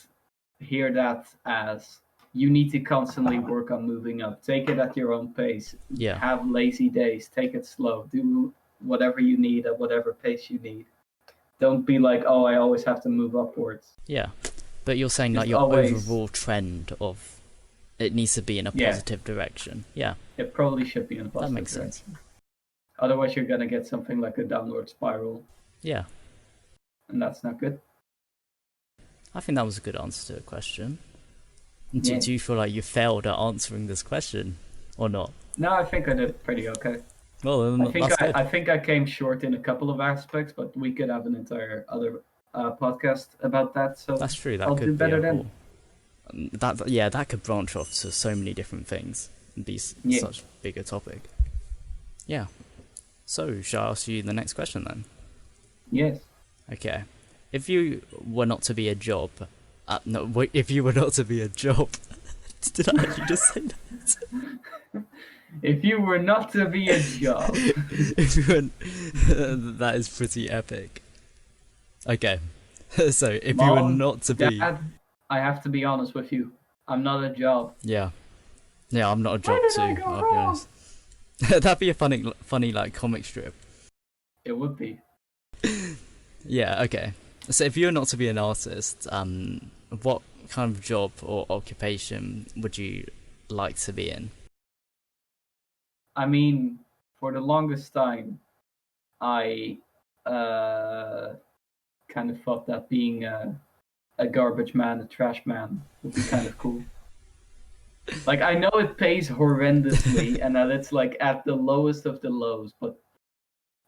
hear that as you need to constantly work on moving up. Take it at your own pace. Yeah. Have lazy days. Take it slow. Do whatever you need at whatever pace you need. Don't be like, oh, I always have to move upwards. Yeah. But you're saying Just like your always, overall trend of it needs to be in a positive direction. Yeah. It probably should be in a positive That makes direction. sense. Otherwise, you're gonna get something like a downward spiral. Yeah. And that's not good. I think that was a good answer to the question. Do you feel like you failed at answering this question or not? No, I think I did pretty okay. Well, I think I came short in a couple of aspects, but we could have an entire other podcast about that. So that's true. That I'll could do be better a then. that could branch off to so many different things and be such a bigger topic. Yeah. So, shall I ask you the next question then? Yes. Okay. If you were not to be a job, if you were not to be a job, did I actually just say that? If you were not to be a job. If you that is pretty epic. Okay. So, if Mom, you were not to be... Dad, I have to be honest with you. I'm not a job. Yeah. Yeah, I'm not a job too, I'll be honest. That'd be a funny like comic strip. It would be. Yeah, okay. So if you were not to be an artist, what kind of job or occupation would you like to be in? I mean, for the longest time, I kind of thought that being a garbage man, a trash man, would be kind of cool. Like, I know it pays horrendously and that it's like at the lowest of the lows, but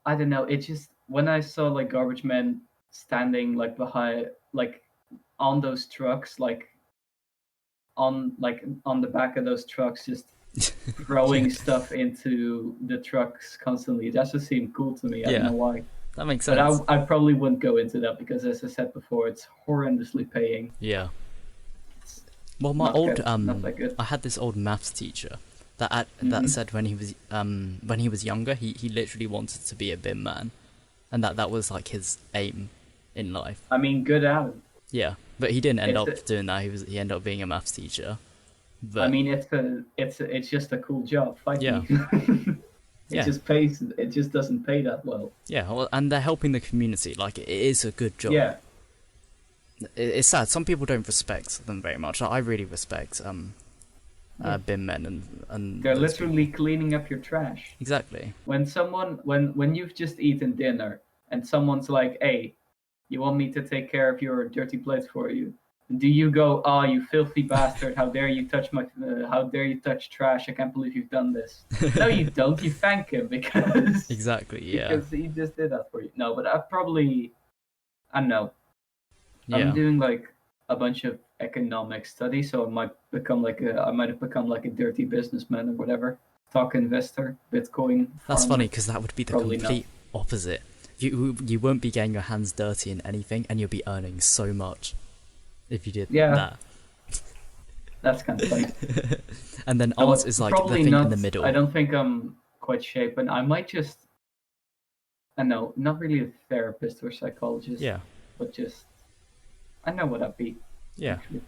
I don't know. It just, when I saw like garbage men standing like behind, like on those trucks, like on the back of those trucks, just throwing stuff into the trucks constantly, that just seemed cool to me. I don't know why. That makes sense. But I probably wouldn't go into that because, as I said before, it's horrendously paying. Yeah. It's well, my not that good. I had this old maths teacher that said when he was younger, he literally wanted to be a bin man, and that was like his aim in life. I mean, good at it. Yeah, but he didn't end up doing that. He ended up being a maths teacher. But, I mean, it's just a cool job. Yeah. It just pays. It just doesn't pay that well. Yeah, well, and they're helping the community. Like, it is a good job. Yeah. It's sad. Some people don't respect them very much. I really respect bin men and they're literally cleaning up your trash. Exactly. When you've just eaten dinner and someone's like, "Hey, you want me to take care of your dirty plates for you?" Do you go, "Oh, you filthy bastard! How dare you touch how dare you touch trash? I can't believe you've done this." No, you don't. You thank him because exactly, yeah, because he just did that for you. No, but I don't know. Yeah. I'm doing like a bunch of economic studies, so I might have become like a dirty businessman or whatever. Stock investor, Bitcoin. That's farmer. funny because that would be the Probably complete opposite. You won't be getting your hands dirty in anything, and you'll be earning so much if you did that. That's kind of funny. And then art is like the thing in the middle. I don't think I'm quite shapen. I might just, I know, not really a therapist or psychologist. Yeah. But just, I know what I'd be. Yeah. Actually.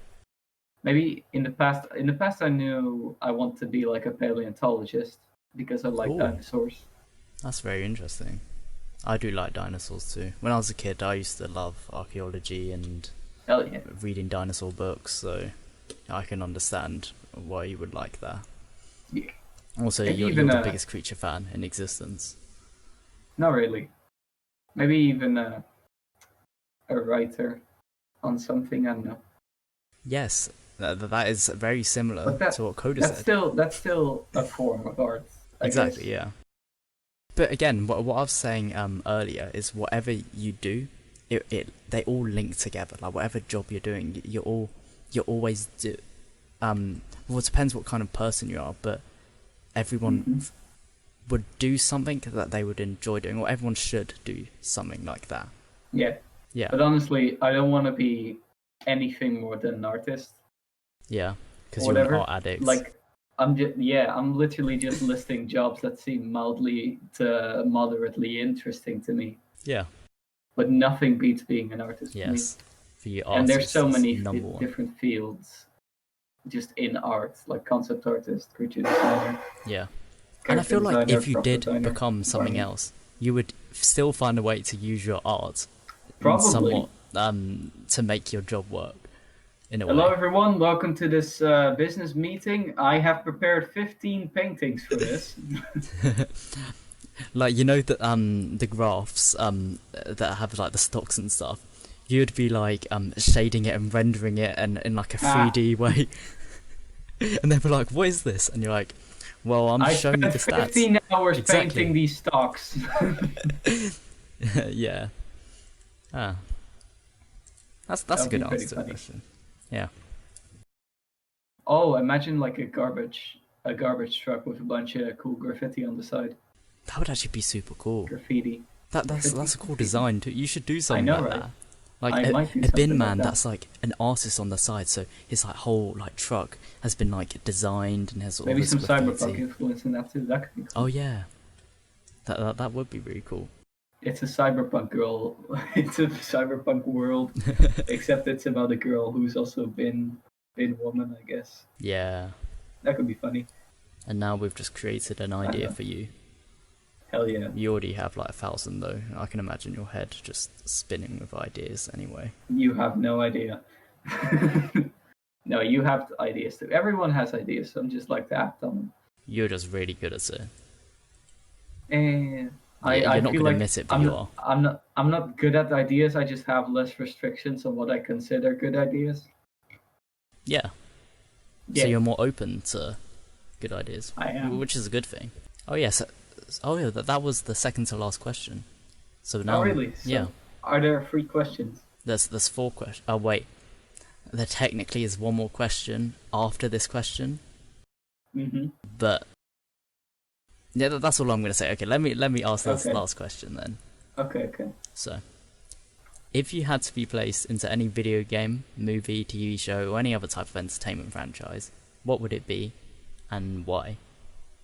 Maybe in the past I knew I want to be like a paleontologist because I like dinosaurs. That's very interesting. I do like dinosaurs too. When I was a kid, I used to love archaeology and reading dinosaur books, so I can understand why you would like that. Yeah. Also, you're the biggest creature fan in existence. Not really. Maybe even a writer on something, I don't know. Yes, That is very similar But that, to what Coda that's said. still a form of art. I Exactly, guess. yeah. But again, what I was saying earlier is whatever you do, they all link together. Like whatever job you're doing, you always do. Well, it depends what kind of person you are, but everyone would do something that they would enjoy doing, or everyone should do something like that. Yeah. Yeah. But honestly, I don't want to be anything more than an artist. Yeah, because or you're an whatever. art addict. Like, I'm literally just listing jobs that seem mildly to moderately interesting to me. Yeah. But nothing beats being an artist for me. Yes. For you And there's artists, so many number one. different fields just in art, like concept artist, creature designer. Yeah. And I feel like designer, if you prop did designer, become something designer. else, you would still find a way to use your art Probably. somewhat to make your job work in a way. Hello everyone, welcome to this business meeting. I have prepared 15 paintings for this. Like, you know that the graphs that have like the stocks and stuff, you'd be like shading it and rendering it and in like a 3D way. And they'd be like, what is this? And you're like, well, I'm showing you the stats. 15 hours Exactly. painting these stocks. Yeah. Ah. That's a That'd good be pretty answer to the funny. question. Yeah. Oh, imagine like a garbage truck with a bunch of cool graffiti on the side. That would actually be super cool. Graffiti. That's a cool design too. You should do something know, like right? that. Like I might do a something bin like man that. that's like an artist on the side, so his like whole like truck has been like designed and has all Maybe this some cyberpunk graffiti. influence in that too. That could be cool. Oh yeah. That would be really cool. It's a cyberpunk girl. It's a cyberpunk world, except it's about a girl who's also been woman, I guess. Yeah. That could be funny. And now we've just created an idea know. for you. Hell yeah. You already have like 1,000 though. I can imagine your head just spinning with ideas anyway. You have no idea. No, you have ideas too. Everyone has ideas. So I'm just like to act on them. You're just really good at it. And Yeah, you're I not feel gonna like admit it, but you are. I'm not good at ideas. I just have less restrictions on what I consider good ideas. Yeah. Yeah, So you're more open to good ideas, I am. which is a good thing. Oh yes. Yeah, that was the second to last question. So now, Oh really? So yeah, Are there 3 questions? there's 4 questions. Oh wait, there technically is one more question after this question, Mm-hmm. but yeah, that's all I'm gonna say. Okay, let me ask this Okay. last question then. Okay. So, if you had to be placed into any video game, movie, TV show, or any other type of entertainment franchise, what would it be, and why?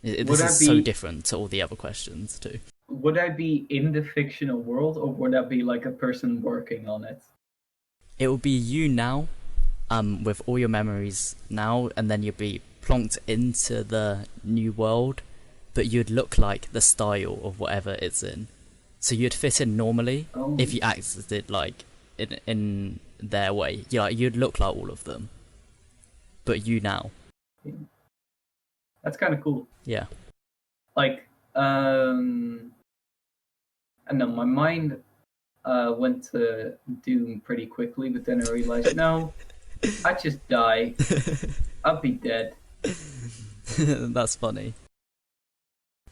This is so different to all the other questions too. Would I be in the fictional world, or would I be like a person working on it? It will be you now, with all your memories now, and then you'll be plonked into the new world, but you'd look like the style of whatever it's in. So you'd fit in normally Oh. if you acted like in their way. You'd look like all of them, but you now. That's kind of cool. Yeah. Like, I know my mind went to Doom pretty quickly, but then I realized, no, I'd just die. I'd be dead. That's funny.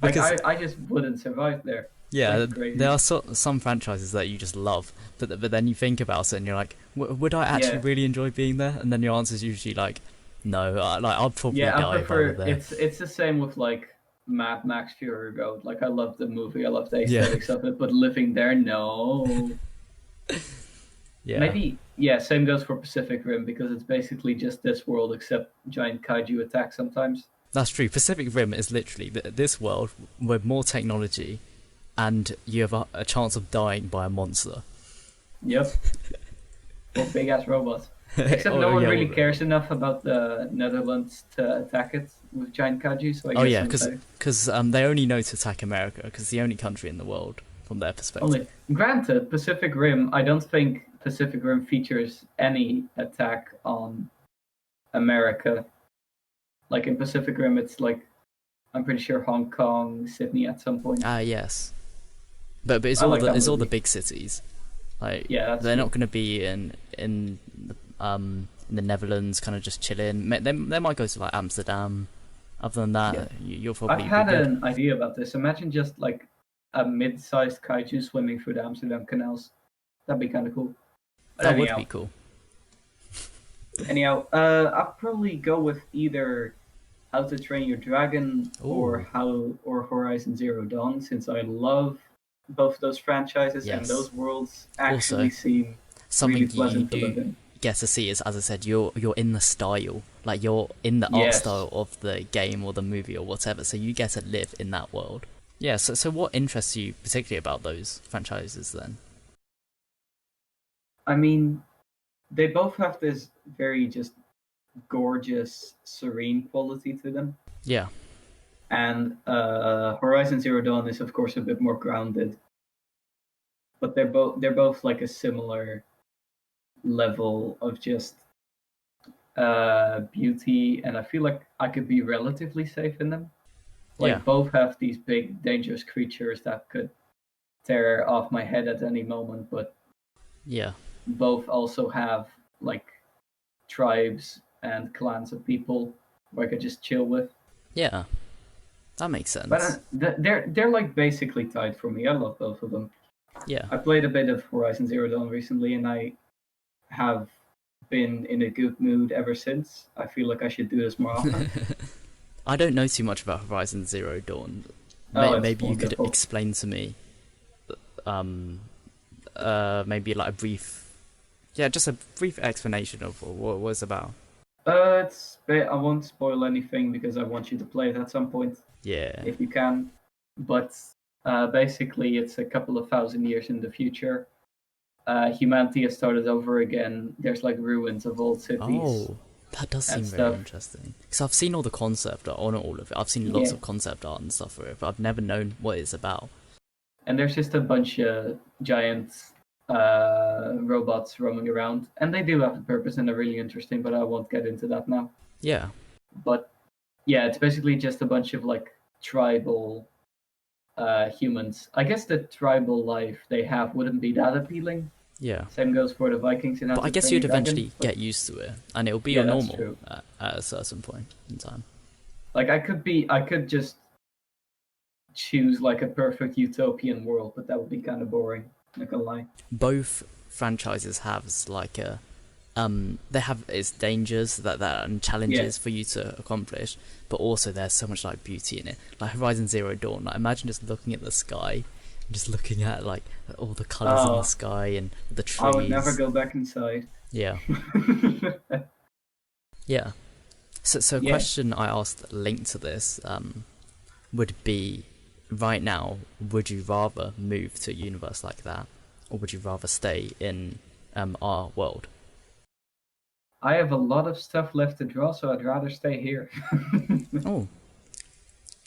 Like, Because I just wouldn't survive there. yeah, That's crazy. there are some franchises that you just love, but then you think about it and you're like, would I actually Yeah. really enjoy being there? And then your answer is usually like, no. I'll probably Yeah, die I if I were prefer. there. It's the same with like Mad Max Fury Road. Like, I love the movie, I love the Yeah. aesthetics of it, but living there, no. Yeah. Maybe, yeah, same goes for Pacific Rim, because it's basically just this world except giant kaiju attack sometimes. That's true. Pacific Rim is literally this world with more technology, and you have a chance of dying by a monster. Yep. Or big ass robots. Except no one really cares enough about the Netherlands to attack it with giant kaiju, so I guess Oh yeah, I'm safe. because they only know to attack America, because the only country in the world from their perspective. Only, granted, Pacific Rim, I don't think Pacific Rim features any attack on America. Like in Pacific Rim, it's like, I'm pretty sure Hong Kong, Sydney at some point. Ah yes, but it's I all like that it's all the movie. big cities. Like Yeah, that's they're true. not going to be in in the Netherlands, kind of just chilling. They might go to like Amsterdam. Other than that, you'll probably. I had be good. an idea about this. Imagine just like a mid-sized kaiju swimming through the Amsterdam canals. That'd be kind of cool. But That would be cool. Anyhow, I'll probably go with either How to Train Your Dragon or Horizon Zero Dawn, since I love both those franchises and those worlds actually seem something really pleasant to you live do in. get to see is, as I said, you're in the style, like you're in the art style of the game or the movie or whatever. So you get to live in that world. Yeah. So what interests you particularly about those franchises then? I mean, they both have this very just gorgeous, serene quality to them. Yeah. And Horizon Zero Dawn is of course a bit more grounded, but they're both like a similar level of just beauty, and I feel like I could be relatively safe in them. Like both have these big dangerous creatures that could tear off my head at any moment, but both also have like tribes and clans of people where I could just chill with. Yeah, that makes sense. But they're like basically tied for me. I love both of them. Yeah, I played a bit of Horizon Zero Dawn recently, and I have been in a good mood ever since. I feel like I should do this more often. I don't know too much about Horizon Zero Dawn. Maybe you could explain to me. Maybe like a brief, just a brief explanation of what it was about. I won't spoil anything because I want you to play it at some point. Yeah. If you can. But basically it's a couple of thousand years in the future. Humanity has started over again. There's like ruins of old cities. Oh, that does seem very interesting. Because I've seen all the concept art on all of it. I've seen lots of concept art and stuff for it, but I've never known what it's about. And there's just a bunch of giant robots roaming around, and they do have a purpose and they're really interesting, but I won't get into that now. Yeah. But yeah, it's basically just a bunch of like tribal humans. I guess the tribal life they have wouldn't be that appealing. Yeah. Same goes for the Vikings. But I guess you'd eventually get used to it, and it'll be your normal at a certain point in time. Like I could just choose like a perfect utopian world, but that would be kind of boring. Not gonna lie. Both franchises have like they have its dangers that and challenges for you to accomplish, but also there's so much like beauty in it. Like Horizon Zero Dawn, like imagine just looking at the sky and just looking at like all the colours in the sky and the trees. I would never go back inside. Yeah. Yeah. So a question I asked linked to this would be, right now, would you rather move to a universe like that, or would you rather stay in our world? I have a lot of stuff left to draw, so I'd rather stay here. Oh,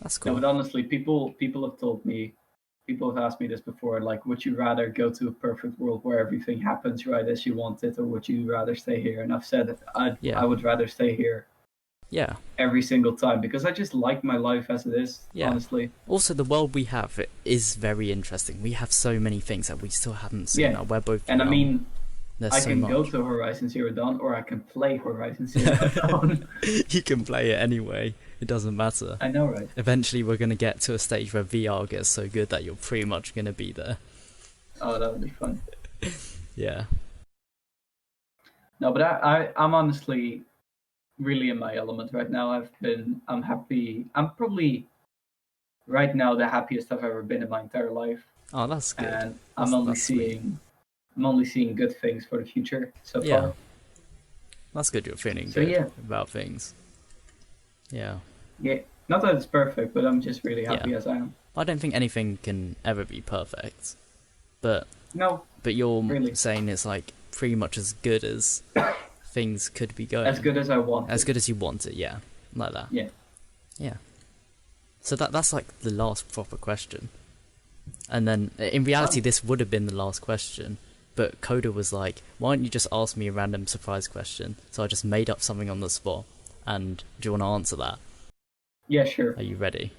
that's cool. No, but honestly, people have told me, people have asked me this before, like, would you rather go to a perfect world where everything happens right as you want it, or would you rather stay here? And I've said I would rather stay here. Yeah. Every single time, because I just like my life as it is, honestly. Also, the world we have is very interesting. We have so many things that we still haven't seen. Yeah. We're both and I mean, I so can much. go to Horizon Zero Dawn, or I can play Horizon Zero Dawn. You can play it anyway. It doesn't matter. I know, right? Eventually, we're going to get to a stage where VR gets so good that you're pretty much going to be there. Oh, that would be fun. Yeah. No, but I'm honestly really in my element right now. I'm happy. I'm probably right now the happiest I've ever been in my entire life. Oh, that's good. And I'm only seeing good things for the future so far. That's good. You're feeling good about things. Yeah. Yeah. Not that it's perfect, but I'm just really happy as I am. I don't think anything can ever be perfect, but no. But you're saying it's like pretty much as good as things could be going. As good as I want. As good as you want it, yeah, like that. Yeah. Yeah. So that's like the last proper question, and then in reality, this would have been the last question. But Coda was like, why don't you just ask me a random surprise question? So I just made up something on the spot. And do you want to answer that? Yeah, sure. Are you ready?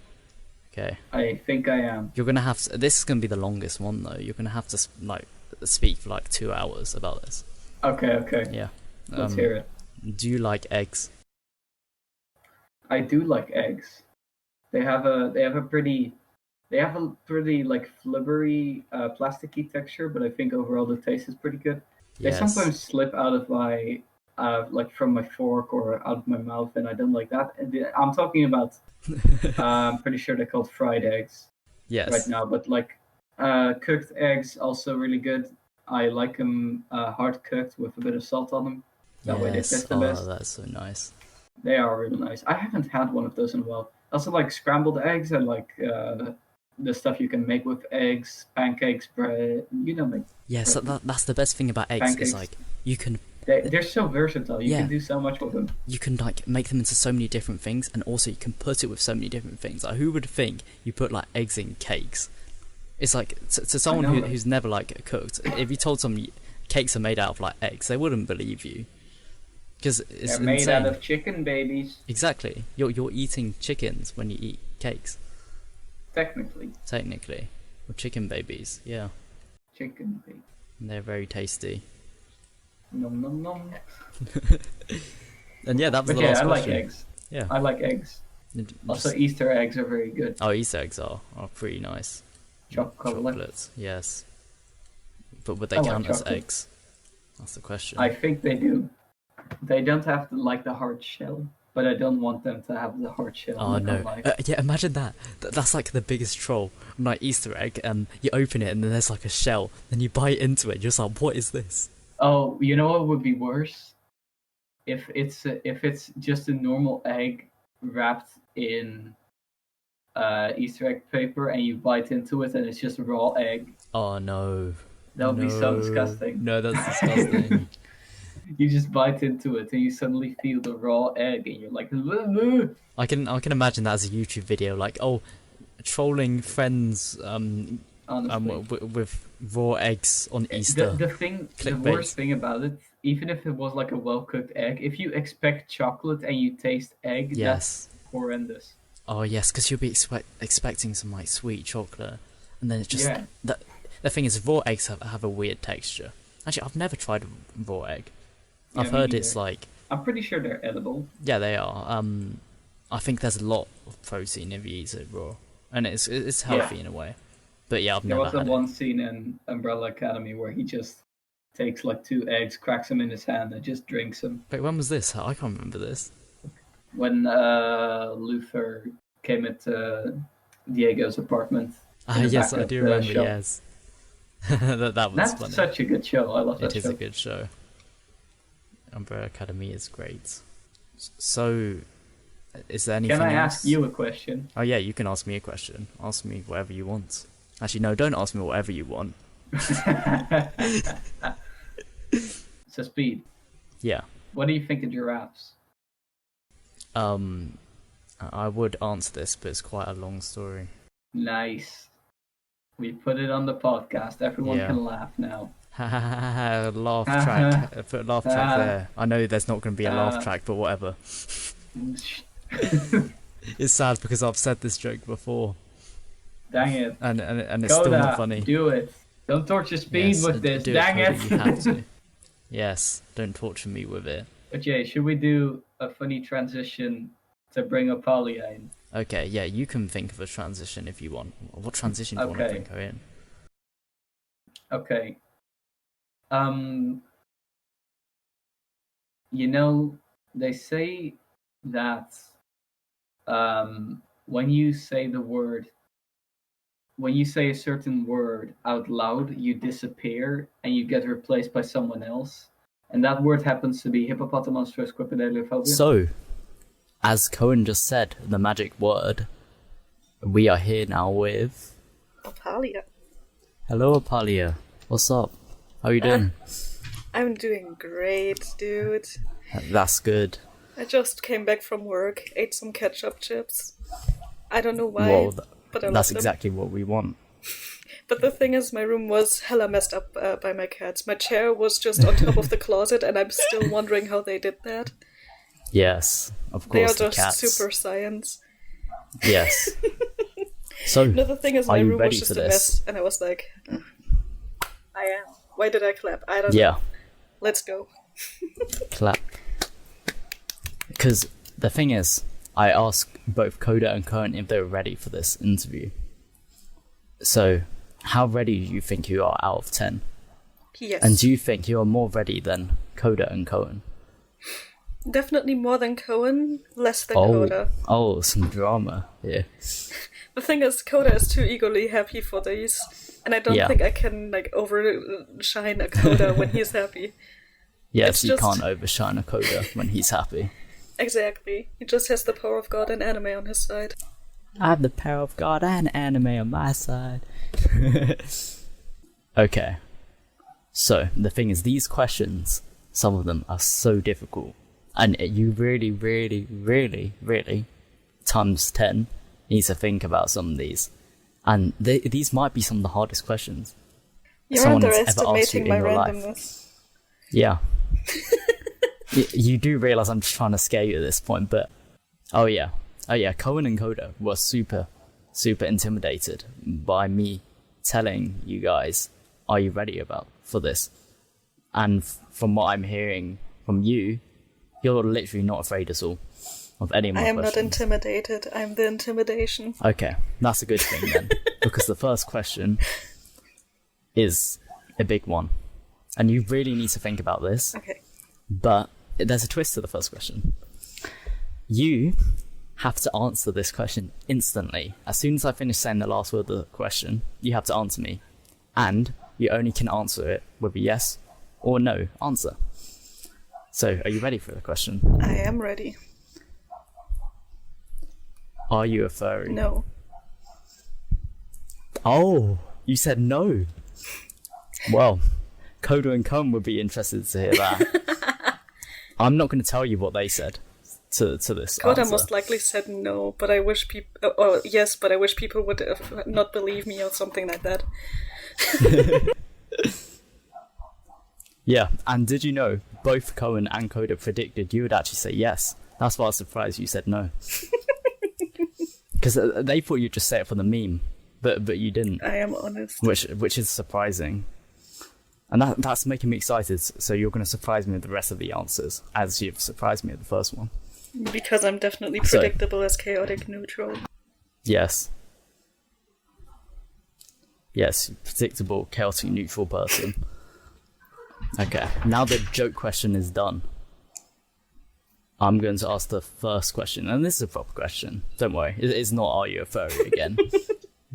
Okay. I think I am. You're going to have to... This is going to be the longest one, though. You're going to have to like speak for like 2 hours about this. Okay. Yeah. Let's hear it. Do you like eggs? I do like eggs. They have a pretty like flibbery, plasticky texture, but I think overall the taste is pretty good. They Yes. sometimes slip out of my like from my fork or out of my mouth, and I don't like that. I'm talking about I'm pretty sure they're called fried eggs Yes. right now, but like cooked eggs also really good. I like them hard cooked with a bit of salt on them. That way they Yes. taste the Oh, best. that's so nice. They are really nice. I haven't had one of those in a while. I also like scrambled eggs. I like the stuff you can make with eggs, pancakes, bread. You know, like Yeah, so that's the best thing about eggs Pancakes. is like you can they're so versatile. You Yeah. can do so much with them. you can like make them into so many different things, and also you can put it with so many different things. Like who would think you put like eggs in cakes? It's like to someone know, right? who's never like cooked. If you told someone cakes are made out of like eggs, they wouldn't believe you. Because it's They're made insane. out of chicken babies, Exactly. You're eating chickens when you eat cakes, technically. or chicken babies. Yeah, Chicken baby. and they're very tasty. Nom nom nom. And yeah, that was But the yeah, last I like question. eggs. Yeah. I like eggs. And Also, just- Easter eggs are very good. oh, Easter eggs are pretty nice. Chocolate. Chocolates, yes. But would they I like count as chocolate. eggs? That's the question. I think they do. They don't have to like the hard shell, but I don't want them to have the hard shell. Oh I'm not no! gonna lie. Yeah, imagine that. That's like the biggest troll. Like Easter egg, and you open it, and then there's like a shell. Then you bite into it. You're just like, what is this? Oh, you know what would be worse? If it's just a normal egg wrapped in Easter egg paper, and you bite into it, and it's just a raw egg. Oh no! That would be so No. disgusting. No, that's disgusting. You just bite into it, and you suddenly feel the raw egg, and you're like, "Ugh." I can imagine that as a YouTube video, like trolling friends Honestly. with raw eggs on Easter. The Clickbait. worst thing about it, even if it was like a well cooked egg, if you expect chocolate and you taste egg, Yes. that's horrendous. Oh yes, because you'll be expecting some like sweet chocolate, and then it's just Yeah. the thing is raw eggs have a weird texture. Actually, I've never tried a raw egg. Yeah, I've me heard it's neither. like I'm pretty sure they're edible. yeah they are. I think there's a lot of protein if you eat it raw, and it's healthy in a way. But yeah, I've There never was that had it. one scene in Umbrella Academy where he just takes like 2 eggs, cracks them in his hand, and just drinks them. Wait, when was this? I can't remember this. When Luther came into Diego's apartment. in the Yes, back I of do the remember. shop. Yes, that was That's funny. such a good show. I love that It is show. a good show. Umbrella Academy is great. So, is there anything Can I else? ask you a question? Oh yeah, you can ask me a question. Ask me whatever you want. Actually, no, don't ask me whatever you want. So, Speed, Yeah. what do you think of giraffes? I would answer this, but it's quite a long story. Nice. We put it on the podcast. Everyone Yeah. can laugh now. Laugh track. Put a laugh track there. I know there's not going to be a laugh track, but whatever. It's sad because I've said this joke before, Dang it. and it's still Coda, not funny. do it. Don't torture Speed Yes, with this. do Dang Coda, it. You have to. Yes, don't torture me with it. Okay, should we do a funny transition to bring Apolia in? Okay, yeah, you can think of a transition if you want. What transition do you want to Okay. bring her in? Okay. You know, they say that when you say a certain word out loud, you disappear and you get replaced by someone else. And that word happens to be hippopotamonstrosquipedaliophobia. So, as Cohen just said, the magic word, we are here now with... Opalia. Hello, Apolia. What's up? How you doing? I'm doing great, dude. That's good. I just came back from work, ate some ketchup chips. I don't know why, Well, but I that's love them. exactly what we want. But the thing is, my room was hella messed up by my cats. My chair was just on top of the closet, and I'm still wondering how they did that. Yes, of They are course, the just cats. super science. Yes. So, No, the thing is, are my you room ready was for just a this? mess, and I was like, I am. Why did I clap? I don't know. Yeah, Let's go. clap. Because the thing is, I asked both Coda and Cohen if they were ready for this interview. So, how ready do you think you are out of 10? Yes. And do you think you are more ready than Coda and Cohen? Definitely more than Cohen, less than Coda. Oh, some drama. Yeah. The thing is, Coda is too eagerly happy for these, and I don't think I can like overshine a Coda when he's happy. Yes, you can't overshine a Coda when he's happy. Exactly. He just has the power of God and anime on his side. I have the power of God and anime on my side. Okay. So, the thing is, these questions, some of them are so difficult. And you really, really, really, really, times 10, need to think about some of these. And these might be some of the hardest questions You're someone has ever asked you underestimating in my your randomness. life. Yeah. You do realise I'm just trying to scare you at this point, but... Oh yeah, Cohen and Coda were super, super intimidated by me telling you guys, are you ready for this? And from what I'm hearing from you, you're literally not afraid at all of any of my questions. I am not intimidated, I'm the intimidation. Okay, that's a good thing then, because the first question is a big one. And you really need to think about this. Okay. But there's a twist to the first question. You have to answer this question instantly. As soon as I finish saying the last word of the question, you have to answer me. And you only can answer it with a yes or no answer. So, are you ready for the question? I am ready. Are you a furry? No. Oh, you said no. Well, Coda and Cohen would be interested to hear that. I'm not going to tell you what they said to this Coda answer. most likely said no, but I wish people... yes, but I wish people would not believe me or something like that. Yeah, and did you know both Cohen and Coda predicted you would actually say yes? That's why I was surprised you said no. Because they thought you'd just say it for the meme, but you didn't. I am honest. Which is surprising. And that's making me excited, so you're going to surprise me with the rest of the answers, as you've surprised me with the first one. Because I'm definitely predictable as chaotic neutral. Yes. Yes, predictable, chaotic neutral person. Okay, now the joke question is done. I'm going to ask the first question, and this is a proper question. Don't worry, it's not are you a furry again.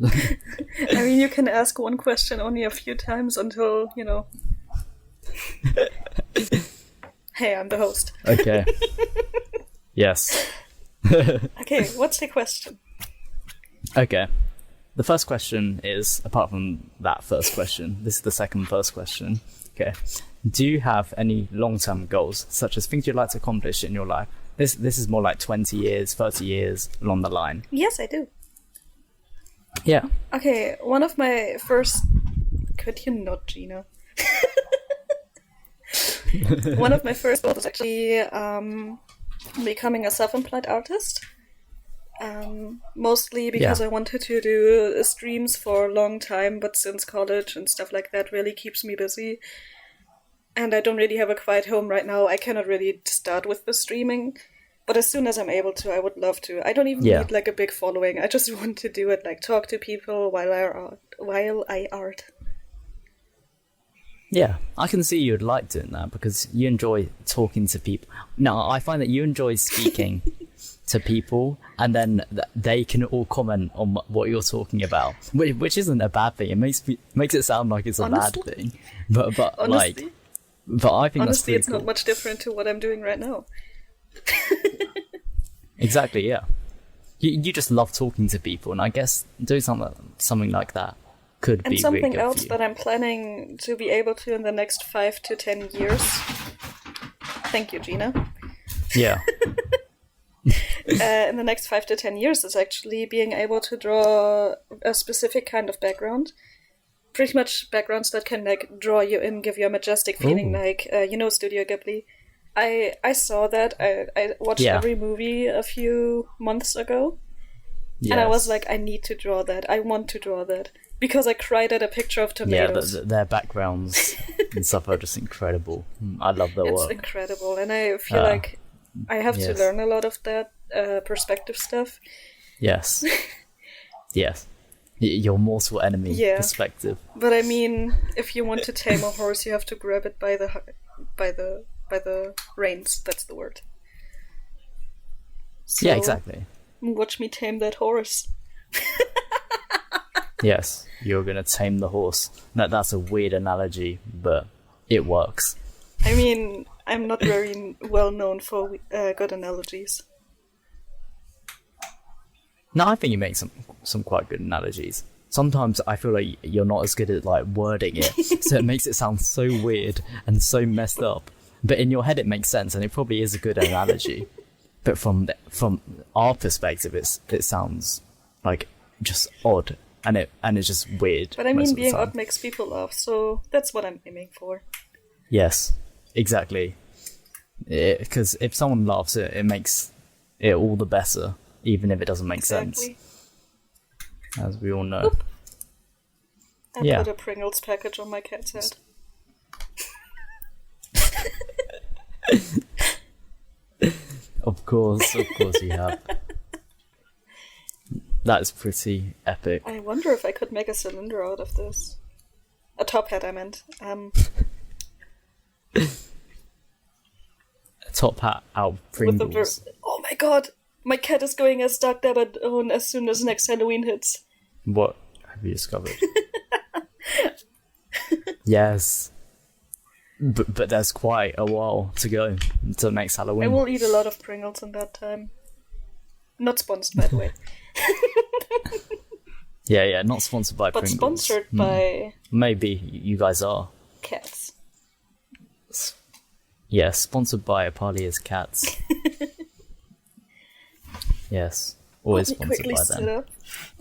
I mean, you can ask one question only a few times until, Hey, I'm the host. Okay. Yes. Okay, what's the question? Okay. The first question is, apart from that first question, this is the first question. Okay. Do you have any long-term goals, such as things you'd like to accomplish in your life? This is more like 20 years, 30 years along the line. Yes, I do. Yeah. Okay, one of my first... Could you not, Gina? One of my first goals was actually becoming a self-employed artist. Mostly because I wanted to do streams for a long time, but since college and stuff like that really keeps me busy. And I don't really have a quiet home right now. I cannot really start with the streaming. But as soon as I'm able to, I would love to. I don't even need like a big following. I just want to do it, like talk to people while I art. Yeah, I can see you'd like doing that because you enjoy talking to people. No, I find that you enjoy speaking to people, and then they can all comment on what you're talking about, which isn't a bad thing. It makes it sound like it's a bad thing, but honestly, I think that's pretty it's cool. Not much different to what I'm doing right now. Exactly, yeah. You just love talking to people, and I guess doing something like that could be really good for you. And something else that I'm planning to be able to in the next 5 to 10 years. Thank you, Gina. Yeah. In the next 5 to 10 years is actually being able to draw a specific kind of background. Pretty much backgrounds that can like draw you in, give you a majestic feeling, like Studio Ghibli. I saw that. I watched every movie a few months ago, and I was like, I need to draw that. I want to draw that because I cried at a picture of tomatoes. Yeah, their backgrounds and stuff are just incredible. I love their work. It's incredible, and I feel like I have to Yes. learn a lot of that perspective stuff. Yes. Yes. Your mortal enemy Yeah. perspective. But I mean, if you want to tame a horse, you have to grab it by the reins. That's the word. So, Yeah, exactly. Watch me tame that horse. Yes, you're gonna tame the horse. That's a weird analogy, but it works. I mean, I'm not very well known for good analogies. No, I think you make some quite good analogies. Sometimes I feel like you're not as good at like wording it, so it makes it sound so weird and so messed up. But in your head, it makes sense, and it probably is a good analogy. But from our perspective, it sounds like just odd, and it's just weird. But I most mean, of the being time. odd makes people laugh, so that's what I'm aiming for. Yes, exactly. Because if someone laughs, it makes it all the better, even if it doesn't make sense, as we all know. Oop. I Yeah. put a Pringles package on my cat's head. Of course you have. That is pretty epic. I wonder if I could make a cylinder out of this. A top hat, I meant. Top hat out of With the Pringles. oh my god! My cat is going as Dark Debit as soon as next Halloween hits. What have you discovered? Yes. But there's quite a while to go until next Halloween. I will eat a lot of Pringles in that time. Not sponsored, by the way. Yeah, not sponsored by But Pringles. sponsored by Maybe you guys are. cats. Yes, sponsored by Apolly's cats. Yes, always Let me sponsored quickly by sit them. up.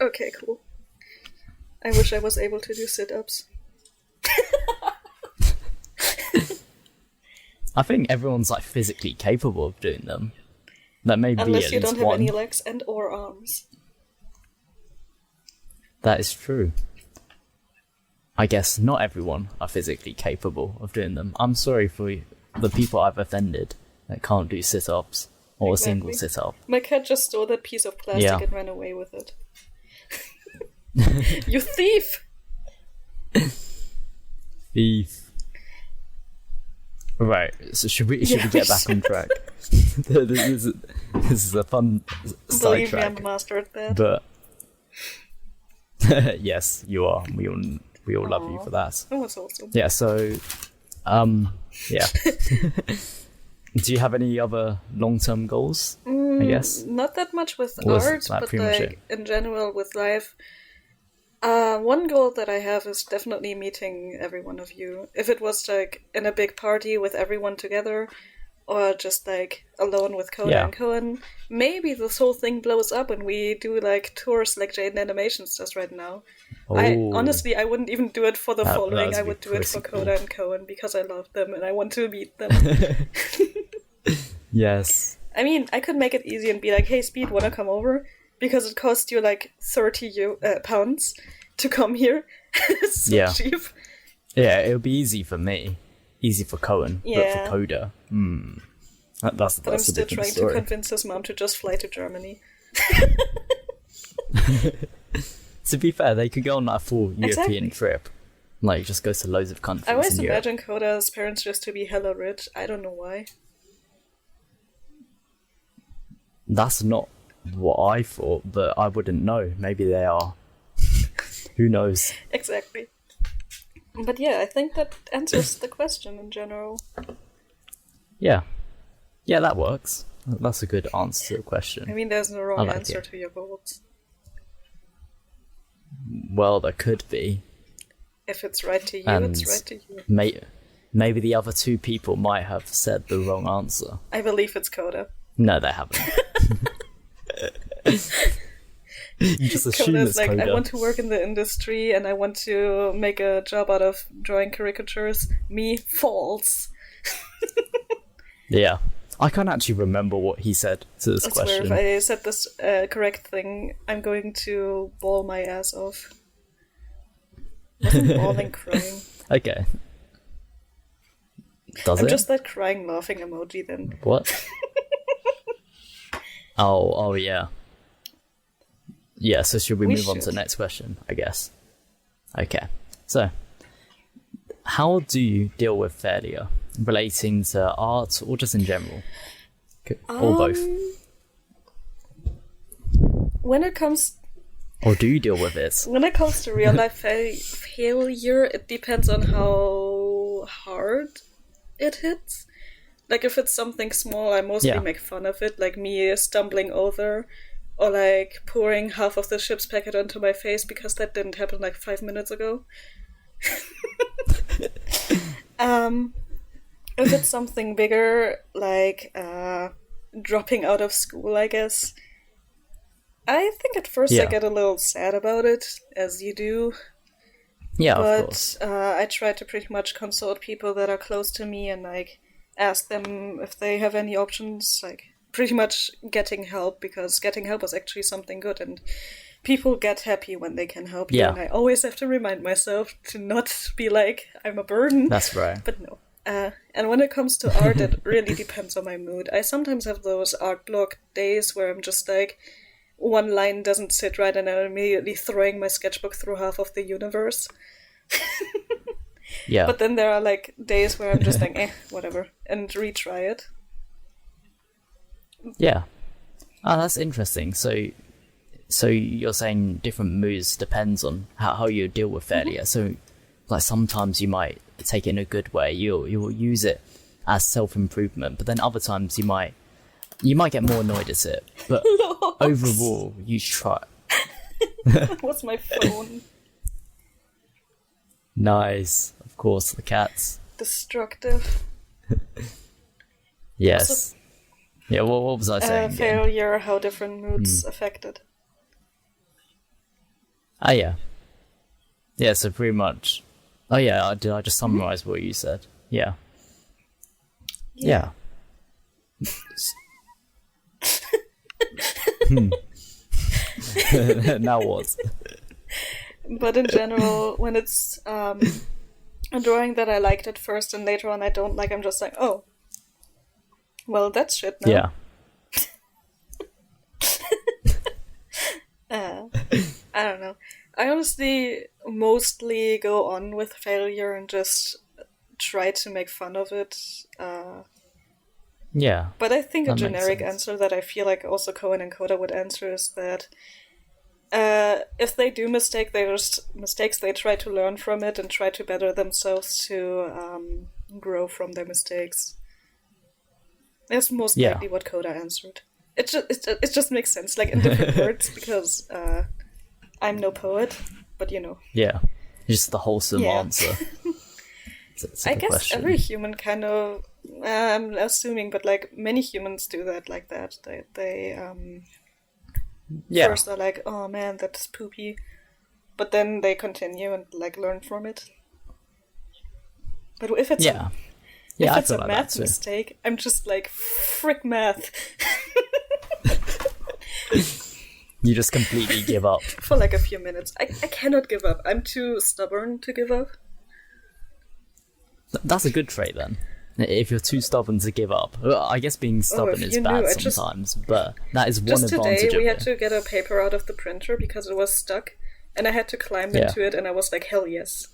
Okay, cool. I wish I was able to do sit-ups. I think everyone's like physically capable of doing them. That may be Unless at you least don't have one. any legs and or arms. That is true. I guess not everyone are physically capable of doing them. I'm sorry for the people I've offended that can't do sit-ups or a single Exactly. sit-up. My cat just stole that piece of plastic Yeah. and ran away with it. You thief! Thief. Right, so should we Yeah, get back on track? this is a fun Believe me, I'm sidetrack. a master at that. But yes, you are. We all love you Aw. for that. That was awesome. Yeah. So, yeah. Do you have any other long-term goals? I guess. Not that much with Or is art, that but pretty much like it? in general with life. One goal that I have is definitely meeting every one of you. If it was like in a big party with everyone together, or just like alone with Coda Yeah. and Cohen, maybe this whole thing blows up and we do like tours like Jaden Animations does right now. I Oh. honestly, I wouldn't even do it for the That following. would I be would do it for pretty cool. Coda and Cohen because I love them and I want to meet them. Yes. I mean, I could make it easy and be like, "Hey, Speed, wanna come over?" Because it costs you like £30 to come here. It's so Yeah. cheap. Yeah, it would be easy for me, easy for Cohen, Yeah. but for Coda, that's But I'm a still different trying story. to convince his mom to just fly to Germany. To be fair, they could go on that full Exactly. European trip, like just go to loads of countries I always in Europe. imagine Coda's parents just to be hella rich. I don't know why. That's not what I thought, but I wouldn't know. Maybe they are. Who knows? Exactly. But yeah, I think that answers the question in general. Yeah, that works. That's a good answer to the I question. mean, there's no I wrong like answer it. to your goals. Well, there could be. If it's right to you, And it's right to you. Maybe the other two people might have said the wrong answer. I believe it's Coda. No, they haven't. You just assume Coda's it's like, Coda. I want to work in the industry and I want to make a job out of drawing caricatures. Me, false. Yeah. I can't actually remember what he said to this I swear, question. if I said this correct thing, I'm going to bawl my ass off. Wasn't bawling crying. Okay. Does I'm it? just that crying laughing emoji then. What? Oh, yeah. Yeah, so should we move on to the should. next question, I guess? Okay. So, how do you deal with failure relating to art or just in general? Or both? When it comes Or do you deal with it? When it comes to real life failure, it depends on how hard it hits. Like, if it's something small, I mostly make fun of it, like me stumbling over, or like pouring half of the ship's packet onto my face because that didn't happen like 5 minutes ago. If it's something bigger, like dropping out of school, I guess, I think at first I get a little sad about it, as you do. Yeah, but, of course. I try to pretty much consult people that are close to me and like ask them if they have any options, like pretty much getting help, because getting help is actually something good, and people get happy when they can help you, and I always have to remind myself to not be like, I'm a burden. That's right. But no. And when it comes to art, it really depends on my mood. I sometimes have those art block days where I'm just like, one line doesn't sit right and I'm immediately throwing my sketchbook through half of the universe. Yeah. But then there are like days where I'm just like, whatever, and retry it. Yeah. Oh, that's interesting. So you're saying different moods depends on how you deal with failure. So, like, sometimes you might take it in a good way. You'll use it as self-improvement, but then other times you might get more annoyed at it. But overall, you try. What's my phone? Nice. Of course, the cats. Destructive. Yes. Also, yeah, what was I saying? Failure, how different moods affected. Ah, yeah. Yeah, so pretty much. Oh, yeah, did I just summarize what you said? Yeah. Yeah. Now what? But in general, when it's a drawing that I liked at first and later on I don't like, I'm just like, oh, well, that's shit now. Yeah. I don't know. I honestly mostly go on with failure and just try to make fun of it. Yeah. But I think a that makes generic sense. answer that I feel like also Cohen and Coda would answer is that if they do mistakes, they try to learn from it and try to better themselves to grow from their mistakes. That's most likely what Coda answered. It just makes sense, like in different words, because I'm no poet, but you know. Yeah. Just the wholesome answer. It's a I good guess question. every human kind of, I'm assuming, but like many humans do that like that. They first are like, oh man, that's poopy, but then they continue and like learn from it. But if it's Yeah, if I it's feel a like math that too. mistake, I'm just like, frick math. You just completely give up. For like a few minutes. I cannot give up. I'm too stubborn to give up. That's a good trait then. If you're too stubborn to give up. Well, I guess being stubborn if is you bad knew, sometimes, but that is one Just advantage today, we of had it. to get a paper out of the printer because it was stuck, and I had to climb into it, and I was like, hell yes.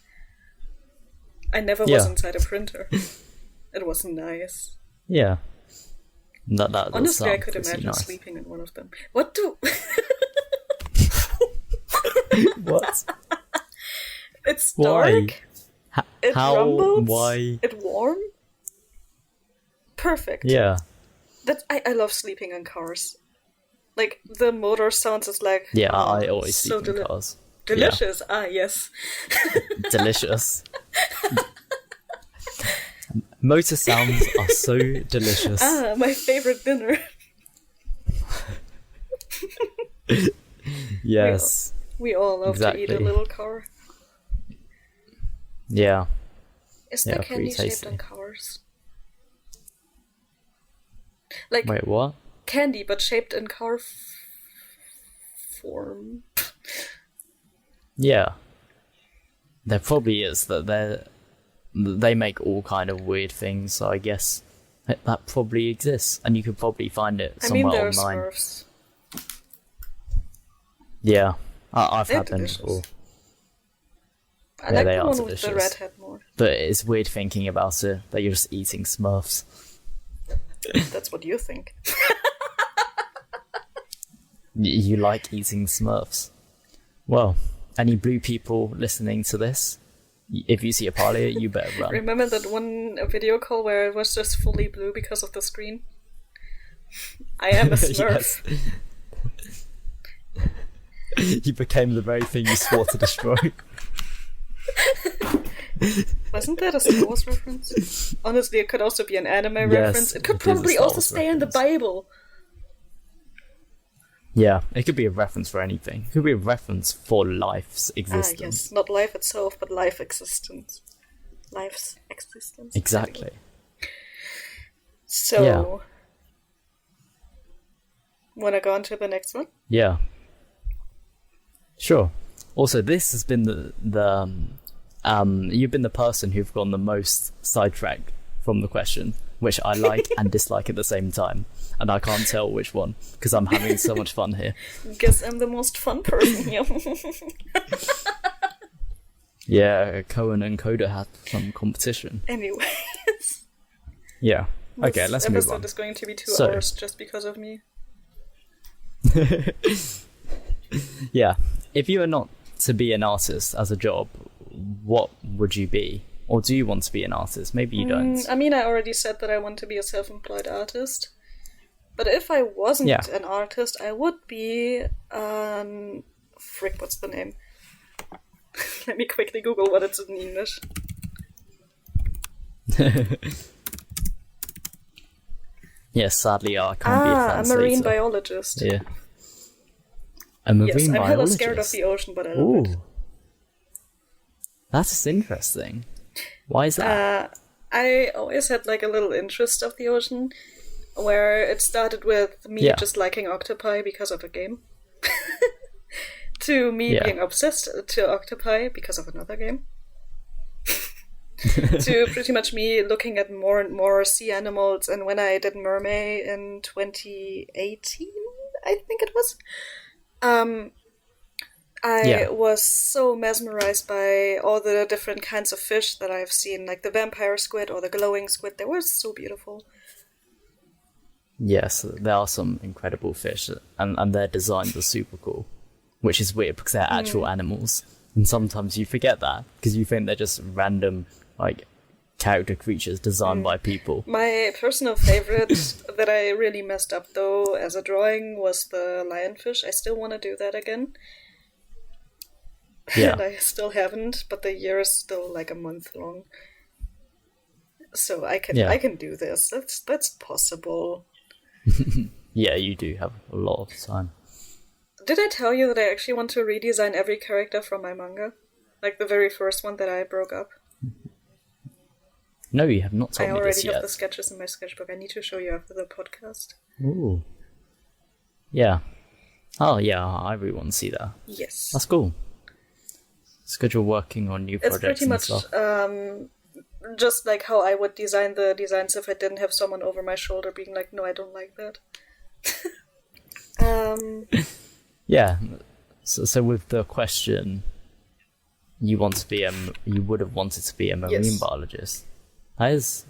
I never was inside a printer. It was nice. Yeah. That Honestly, I could pretty imagine nice. sleeping in one of them. What do... What? It's Why? dark. It How? rumbles. Why? It warm. Perfect. Yeah. I love sleeping in cars. Like, the motor sounds is like... Yeah, oh, I always so sleep in cars. Delicious. Yes. Delicious. Motor sounds are so delicious. My favorite dinner. Yes. We all love to eat a Exactly. little car. Yeah. Is there pretty candy shaped tasty. on cars? Like Wait, what? candy, but shaped in car form. Yeah. There probably is that they make all kind of weird things, so I guess That probably exists, and you could probably find it I mean, somewhere there are online. Smurfs. Yeah, I've They're had them delicious. before. I Yeah, like they the are one with the delicious. red head more. But it's weird thinking about it, that you're just eating Smurfs. That's what you think. You like eating Smurfs. Well, any blue people listening to this, if you see Apolly, you better run. Remember that one video call where it was just fully blue because of the screen? I am a Smurf. Yes. You became the very thing you swore to destroy. Wasn't that a Star Wars reference? Honestly, it could also be an anime reference. It could it is a probably Star also Wars stay in the reference. Bible. Yeah, it could be a reference for anything. It could be a reference for life's Ah, existence. yes. Not life itself, but life existence. Life's existence. Exactly. So, Yeah. wanna go on to the next one? Yeah. Sure. Also, this has been you've been the person who've gone the most sidetracked from the question, which I like and dislike at the same time, and I can't tell which one because I'm having so much fun here. Guess I'm the most fun person here. Yeah, Cohen and Coda had some competition. Anyways. Yeah. Okay, This let's move episode on. is going to be 2 So- hours just because of me. Yeah. If you were not to be an artist as a job, what would you be? Or do you want to be an artist? Maybe you don't. I mean, I already said that I want to be a self-employed artist. But if I wasn't Yeah. an artist, I would be... frick, what's the name? Let me quickly Google what it's in English. Yes, sadly, I can't be a A translator. marine biologist. Yeah. A marine Yes, I'm hella biologist. scared of the ocean, but I love Ooh. it. That's interesting. Why is that? I always had like a little interest of the ocean, where it started with me Yeah. just liking octopi because of a game, to me Yeah. being obsessed to octopi because of another game, to pretty much me looking at more and more sea animals. And when I did Mermaid in 2018, I think it was, I Yeah. was so mesmerized by all the different kinds of fish that I've seen, like the vampire squid or the glowing squid. They were so beautiful. Yes, there are some incredible fish, and their designs are super cool, which is weird because they're actual animals. And sometimes you forget that because you think they're just random, like, character creatures designed by people. My personal favorite that I really messed up, though, as a drawing was the lionfish. I still want to do that again. Yeah. And I still haven't, but the year is still like a month long. So I can do this. That's possible. Yeah, you do have a lot of time. Did I tell you that I actually want to redesign every character from my manga? Like the very first one that I broke up. No, you have not I told me already this have yet. the sketches in my sketchbook. I need to show you after the podcast. Ooh. Yeah. Oh, yeah, I really want to see that. Yes. That's cool. Schedule working on new It's projects pretty and much stuff. just like how I would design the designs if I didn't have someone over my shoulder being like, no, I don't like that. Yeah. So with the question, you would have wanted to be a marine Yes. biologist. That's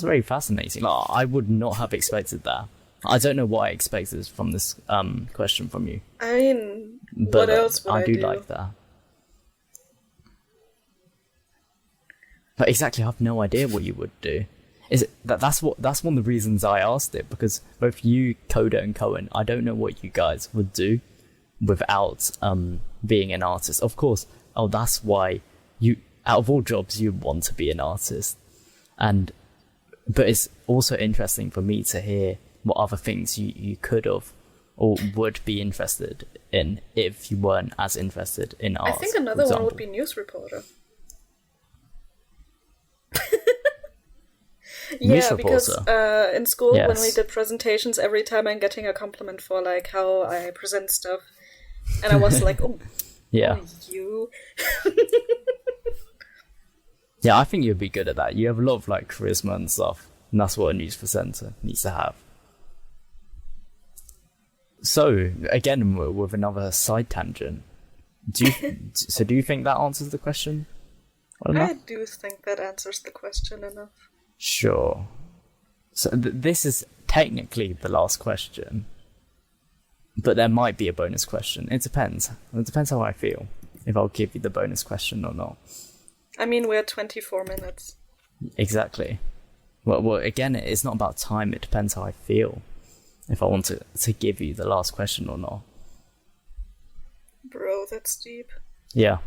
very fascinating. I would not have expected that. I don't know what I expected from this question from you. I mean, But what else would I do like that. But exactly, I have no idea what you would do. That's one of the reasons I asked it, because both you, Coda, and Cohen, I don't know what you guys would do without being an artist. Of course, that's why out of all jobs, you want to be an artist. But it's also interesting for me to hear what other things you could have or would be interested in if you weren't as interested in art. I think another one would be news reporter. News Yeah, because reporter. in school when we Yes. did presentations, every time I'm getting a compliment for like how I present stuff, and I was like, oh, Yeah. you. Yeah, I think you'd be good at that. You have a lot of like charisma and stuff. And that's what a news presenter needs to have. So, again, with another side tangent, do you think that answers the question well enough? I do think that answers the question enough. Sure. So this is technically the last question, but there might be a bonus question. It depends. It depends how I feel, if I'll give you the bonus question or not. I mean, we're 24 minutes. Exactly. Well, again, it's not about time. It depends how I feel, if I want to give you the last question or not. Bro, that's deep. Yeah.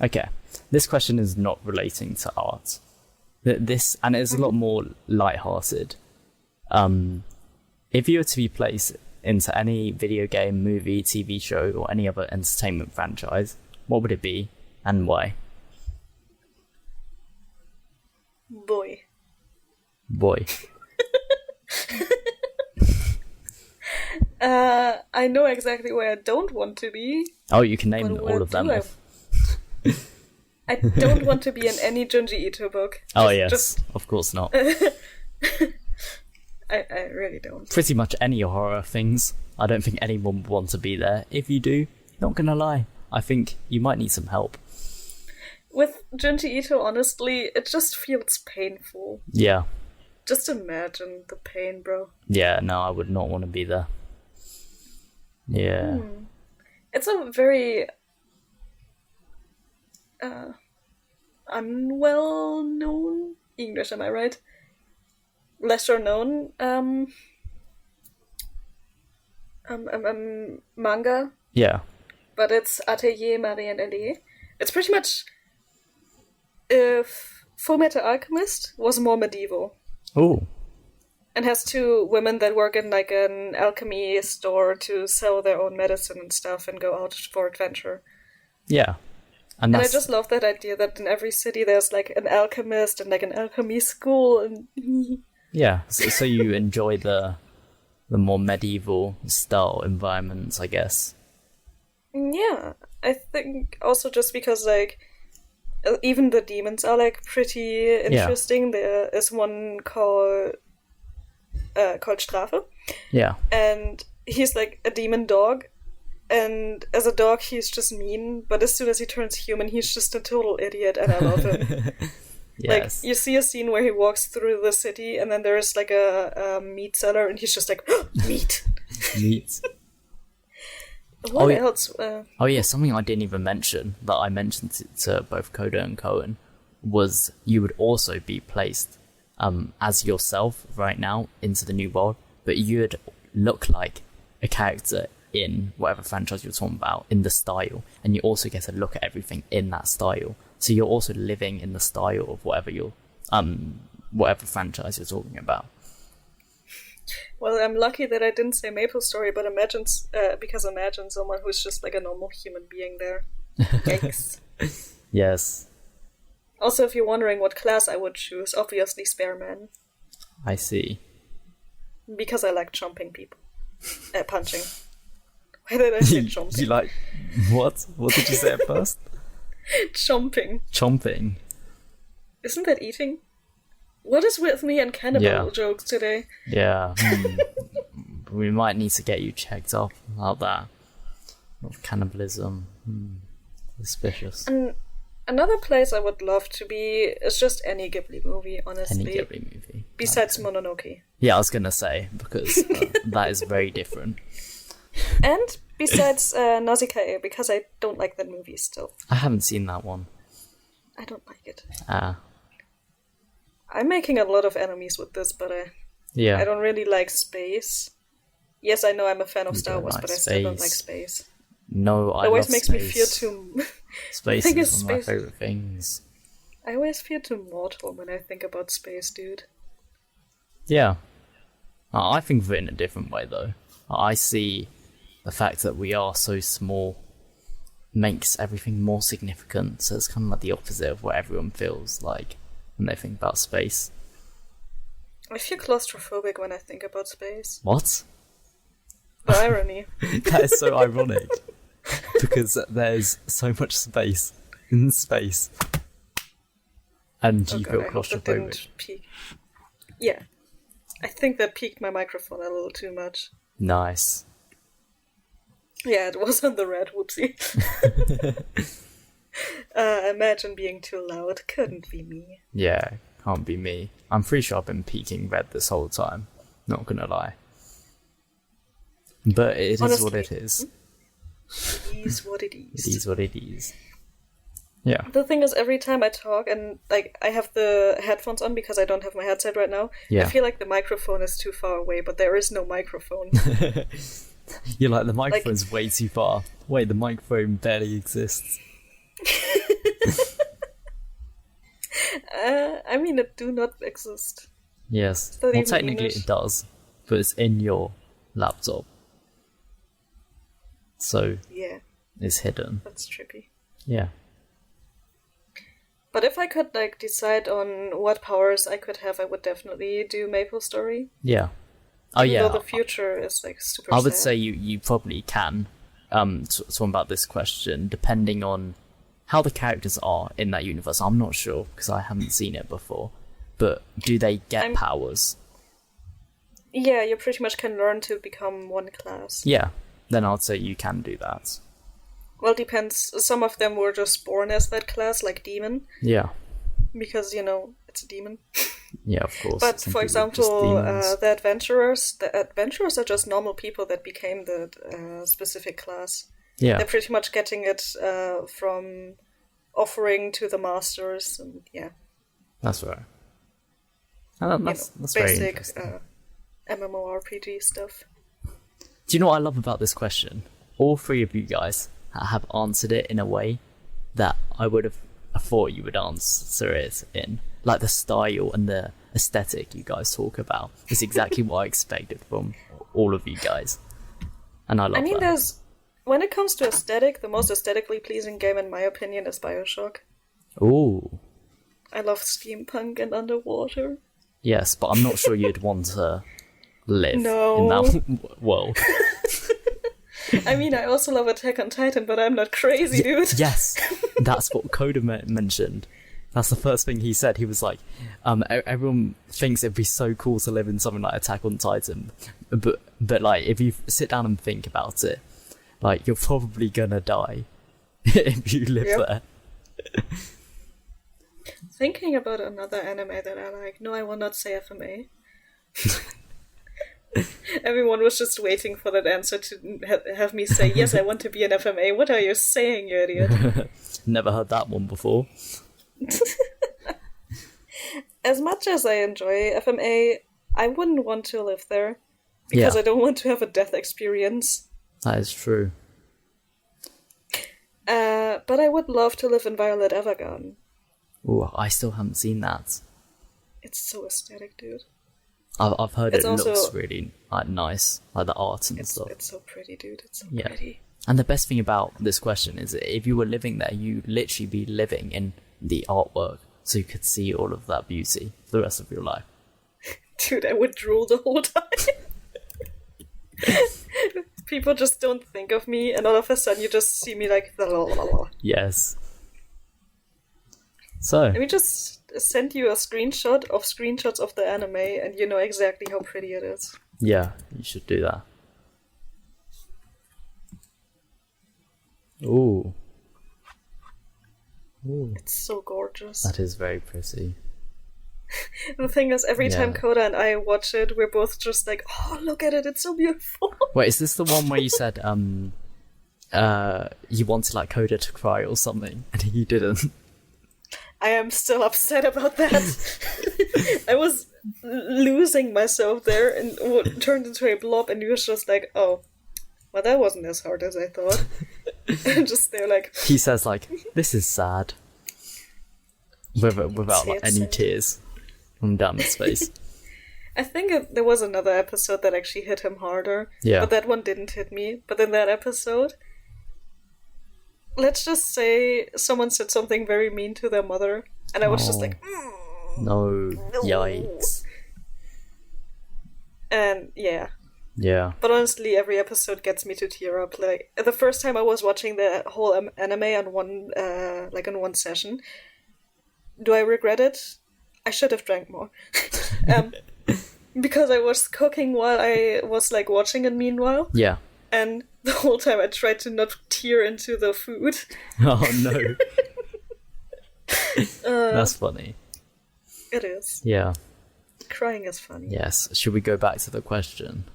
Okay. This question is not relating to art. This, and it's a lot more lighthearted. If you were to be placed into any video game, movie, TV show, or any other entertainment franchise, what would it be and why? Boy. I know exactly where I don't want to be. Oh, you can name all of them off. I don't want to be in any Junji Ito book. Of course not. I really don't. Pretty much any horror things. I don't think anyone would want to be there. If you do, not gonna lie, I think you might need some help. With Junji Ito, honestly, it just feels painful. Yeah. Just imagine the pain, bro. Yeah, no, I would not want to be there. Yeah. It's a very unwell-known English, am I right? Lesser known manga. Yeah. But it's Atelier Marie and Elie. It's pretty much if Fullmetal Alchemist was more medieval. Oh. And has two women that work in like an alchemy store to sell their own medicine and stuff and go out for adventure. Yeah. And I just love that idea that in every city there's like an alchemist and like an alchemy school and yeah, so you enjoy the more medieval style environments, I guess. Yeah, I think also just because like even the demons are like pretty interesting. Yeah. There is one called Strafe. Yeah. And he's like a demon dog. And as a dog, he's just mean. But as soon as he turns human, he's just a total idiot. And I love him. Yes. Like, you see a scene where he walks through the city. And then there's like a meat seller. And he's just like, oh, meat. Meat. What else? Something I didn't even mention, that I mentioned to both Coda and Cohen, was you would also be placed as yourself right now into the new world, but you would look like a character in whatever franchise you're talking about, in the style, and you also get to look at everything in that style. So you're also living in the style of whatever franchise you're talking about. Well, I'm lucky that I didn't say Maple Story, but imagine someone who's just like a normal human being there. Yikes. Yes. Also, if you're wondering what class I would choose, obviously Spearman. I see. Because I like chomping people. Punching. Why did I say chomping? You like... What? What did you say at first? Chomping. Chomping? Isn't that eating? What is with me and cannibal jokes today? Yeah. We might need to get you checked up about that. Of cannibalism. Suspicious. And another place I would love to be is just any Ghibli movie, honestly. Any Ghibli movie. Besides Mononoke. Yeah, I was going to say, because that is very different. And besides Nausicaa, because I don't like that movie still. I haven't seen that one. I don't like it. I'm making a lot of enemies with this, but I don't really like space. Yes, I know I'm a fan of Star Wars, but I still don't like space. No, I always love makes space. Me feel too... Space is one of my favourite things. I always feel too mortal when I think about space, dude. Yeah. I think of it in a different way, though. I see the fact that we are so small makes everything more significant, so it's kind of like the opposite of what everyone feels like when they think about space. I feel claustrophobic when I think about space. What? The irony. That is so ironic. Because there's so much space in space. And you feel claustrophobic. Yeah. I think that peaked my microphone a little too much. Nice. Yeah, it was on the red, whoopsie. Imagine being too loud. Couldn't be me. Yeah, can't be me. I'm pretty sure I've been peaking red this whole time. Not gonna lie. But it is what it is. It is what it is. It is what it is. Yeah. The thing is, every time I talk, and like I have the headphones on because I don't have my headset right now, Yeah. I feel like the microphone is too far away, but there is no microphone. You're like, the microphone's way too far. Wait, the microphone barely exists. I mean, it do not exist. Yes. that Well, even technically English? it does, but it's in your laptop. So Yeah, it's hidden. that's trippy. Yeah. But if I could like decide on what powers I could have, I would definitely do Maple Story. Yeah. Oh, Even yeah. though the future is like super I would sad. say you probably can. Talking about this question, depending on how the characters are in that universe. I'm not sure because I haven't seen it before. But do they get powers? Yeah, you pretty much can learn to become one class. Yeah. Then I'd say you can do that. Well, it depends. Some of them were just born as that class, like demon, Yeah. because it's a demon. Yeah, of course. But Some for people are just example, demons. the adventurers are just normal people that became the specific class. Yeah. They're pretty much getting it from offering to the masters, and yeah, That's right. And that's very basic interesting. MMORPG stuff. Do you know what I love about this question? All three of you guys have answered it in a way that I would have thought you would answer it in. Like the style and the aesthetic you guys talk about is exactly what I expected from all of you guys. And I love that. When it comes to aesthetic, the most aesthetically pleasing game in my opinion is BioShock. Ooh. I love steampunk and underwater. Yes, but I'm not sure you'd want to live No. in that world. I mean, I also love Attack on Titan, but I'm not crazy, dude. Yes, that's what Coda mentioned. That's the first thing he said. He was like, everyone thinks it'd be so cool to live in something like Attack on Titan, but like if you sit down and think about it, like you're probably gonna die if you live there. Thinking about another anime that I like. No, I will not say FMA. Everyone was just waiting for that answer to have me say, yes, I want to be an FMA. What are you saying, you idiot? Never heard that one before. As much as I enjoy FMA, I wouldn't want to live there. Because Yeah. I don't want to have a death experience. That is true. But I would love to live in Violet Evergarden. Ooh, I still haven't seen that. It's so aesthetic, dude. I've heard It's it also- looks really nice, like the art and It's stuff. so pretty, dude. It's so Yeah. pretty. And the best thing about this question is that if you were living there, you'd literally be living in the artwork, so you could see all of that beauty for the rest of your life. Dude, I would drool the whole time. People just don't think of me, and all of a sudden you just see me like... Yes. So, Let me just send you a screenshot of screenshots of the anime, and you know exactly how pretty it is. yeah, you should do that. Ooh. Ooh. It's so gorgeous. That is very pretty. The thing is, every time Yeah. Coda and I watch it, we're both just like, oh, look at it, it's so beautiful. Wait, is this the one where you said, you wanted like Coda to cry or something, and he didn't? I am still upset about that. I was losing myself there and turned into a blob, and he was just like, oh, well, that wasn't as hard as I thought. And just there like... He says like, this is sad. Without like, any tears from down his face. I think there was another episode that actually hit him harder. Yeah. But that one didn't hit me. But in that episode, let's just say someone said something very mean to their mother, and I was just like, No. Yikes. and yeah. Yeah. But honestly, every episode gets me to tear up. Like the first time I was watching the whole anime on one session. Do I regret it? I should have drank more. because I was cooking while I was like watching it meanwhile. Yeah. And the whole time I tried to not tear into the food. Oh no. That's funny. It is. Yeah. Crying is funny. Yes. Should we go back to the question?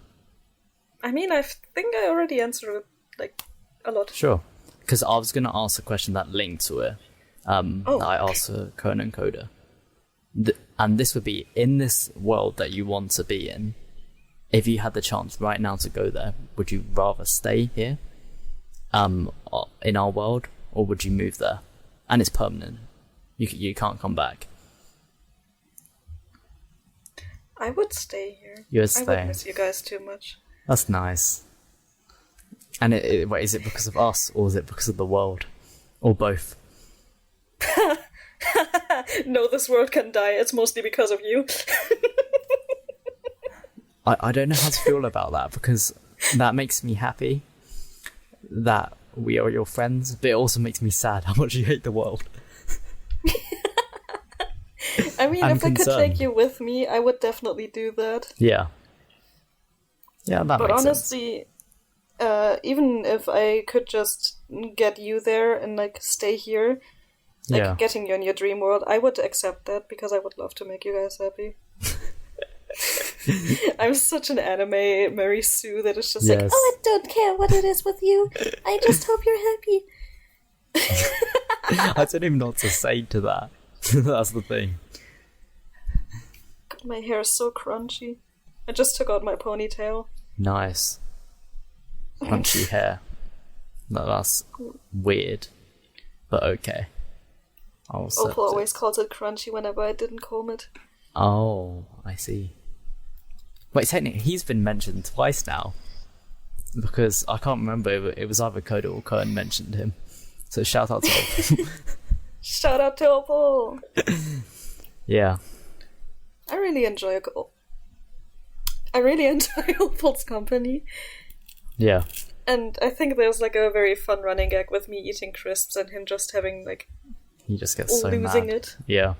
I mean, I think I already answered it, like, a lot. Sure. Because I was going to ask a question that linked to it. That I asked for Cohen and Coda. And this would be, in this world that you want to be in, if you had the chance right now to go there, would you rather stay here in our world, or would you move there? And it's permanent. You can't come back. I would stay here. You would stay. I would miss you guys too much. That's nice. And wait, is it because of us, or is it because of the world? Or both? No, this world can die. It's mostly because of you. I don't know how to feel about that, because that makes me happy that we are your friends, but it also makes me sad how much you hate the world. I mean, I'm if I could concerned. take you with me, I would definitely do that. Yeah. Yeah, that But makes sense. honestly, even if I could just get you there and like stay here, like Yeah. getting you in your dream world, I would accept that because I would love to make you guys happy. I'm such an anime Mary Sue that is just like, Yes. oh, I don't care what it is with you. I just hope you're happy. I don't even know what to say to that. That's the thing. God, my hair is so crunchy. I just took out my ponytail. Nice. Crunchy hair. No, that's weird. But okay. I'll accept Opal it. always calls it crunchy whenever I didn't comb it. Oh, I see. Wait, technically, he's been mentioned twice now. Because I can't remember if it was either Coda or Cohen mentioned him. So shout out to Opal. Shout out to Opal! Yeah. I really enjoy Opal's company. Yeah. And I think there's like a very fun running gag with me eating crisps and him just having like He just gets so losing mad. it. Yeah.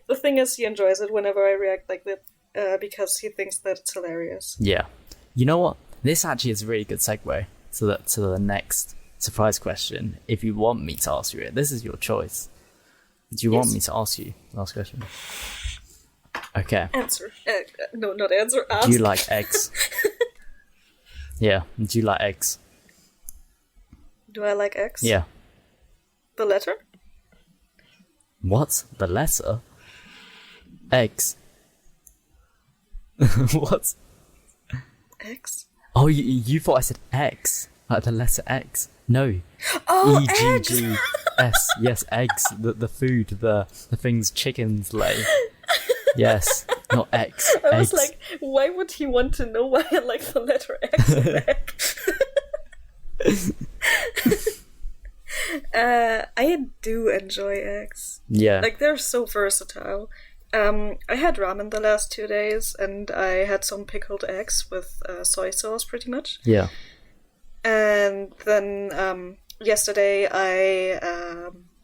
The thing is, he enjoys it whenever I react like that because he thinks that it's hilarious. Yeah. You know what? This actually is a really good segue to the next surprise question. If you want me to ask you it, this is your choice. Do you want me to ask you last question? Okay. Answer. No, not answer. Ask. Do you like eggs? Yeah. Do you like eggs? Do I like X? Yeah. The letter? What? The letter? Eggs. What? X? Oh, you thought I said X, like the letter X. No. Oh, EGGS. Yes, eggs. The food, the things chickens lay. Yes, not X. I eggs. was like, why would he want to know why I like the letter X and egg? I do enjoy eggs. Yeah. Like, they're so versatile. I had ramen the last 2 days, and I had some pickled eggs with soy sauce, pretty much. Yeah. And then yesterday I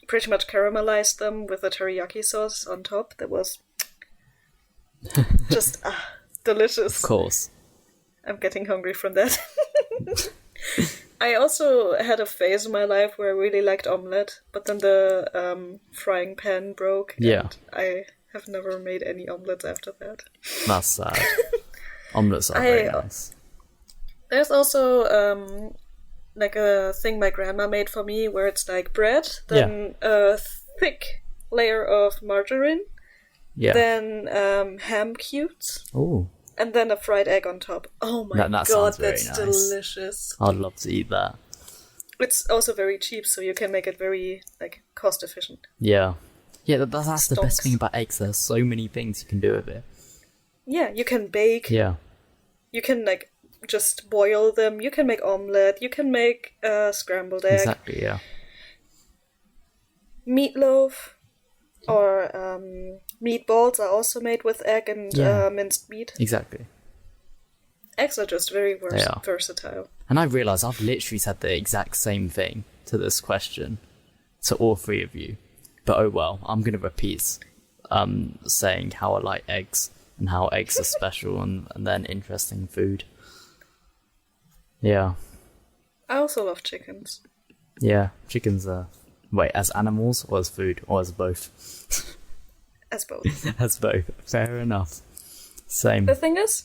pretty much caramelized them with a teriyaki sauce on top. That was just delicious. Of course. I'm getting hungry from that. I also had a phase in my life where I really liked omelette, but then the frying pan broke. Yeah. And I have never made any omelettes after that. That's sad. Omelets are very nice. There's also like a thing my grandma made for me where it's like bread, then a thick layer of margarine, Yeah. then ham cubes, Oh, and then a fried egg on top. Oh my That god, sounds very that's nice. delicious. I'd love to eat that. It's also very cheap, so you can make it very like cost efficient. Yeah. Yeah, that's the best Stonks. thing about eggs. There's so many things you can do with it. Yeah, you can bake. Yeah. You can like just boil them. You can make omelette. You can make scrambled egg, Exactly, yeah. meatloaf, or meatballs are also made with egg and Yeah. minced meat. Exactly. Eggs are just very They are. versatile. And I realise I've literally said the exact same thing to this question to all three of you. But oh well, I'm going to repeat saying how I like eggs. and how eggs are special and then interesting food. Yeah. I also love chickens. Yeah, chickens are... Wait, as animals or as food or as both? As both. As both. Fair enough. Same. The thing is,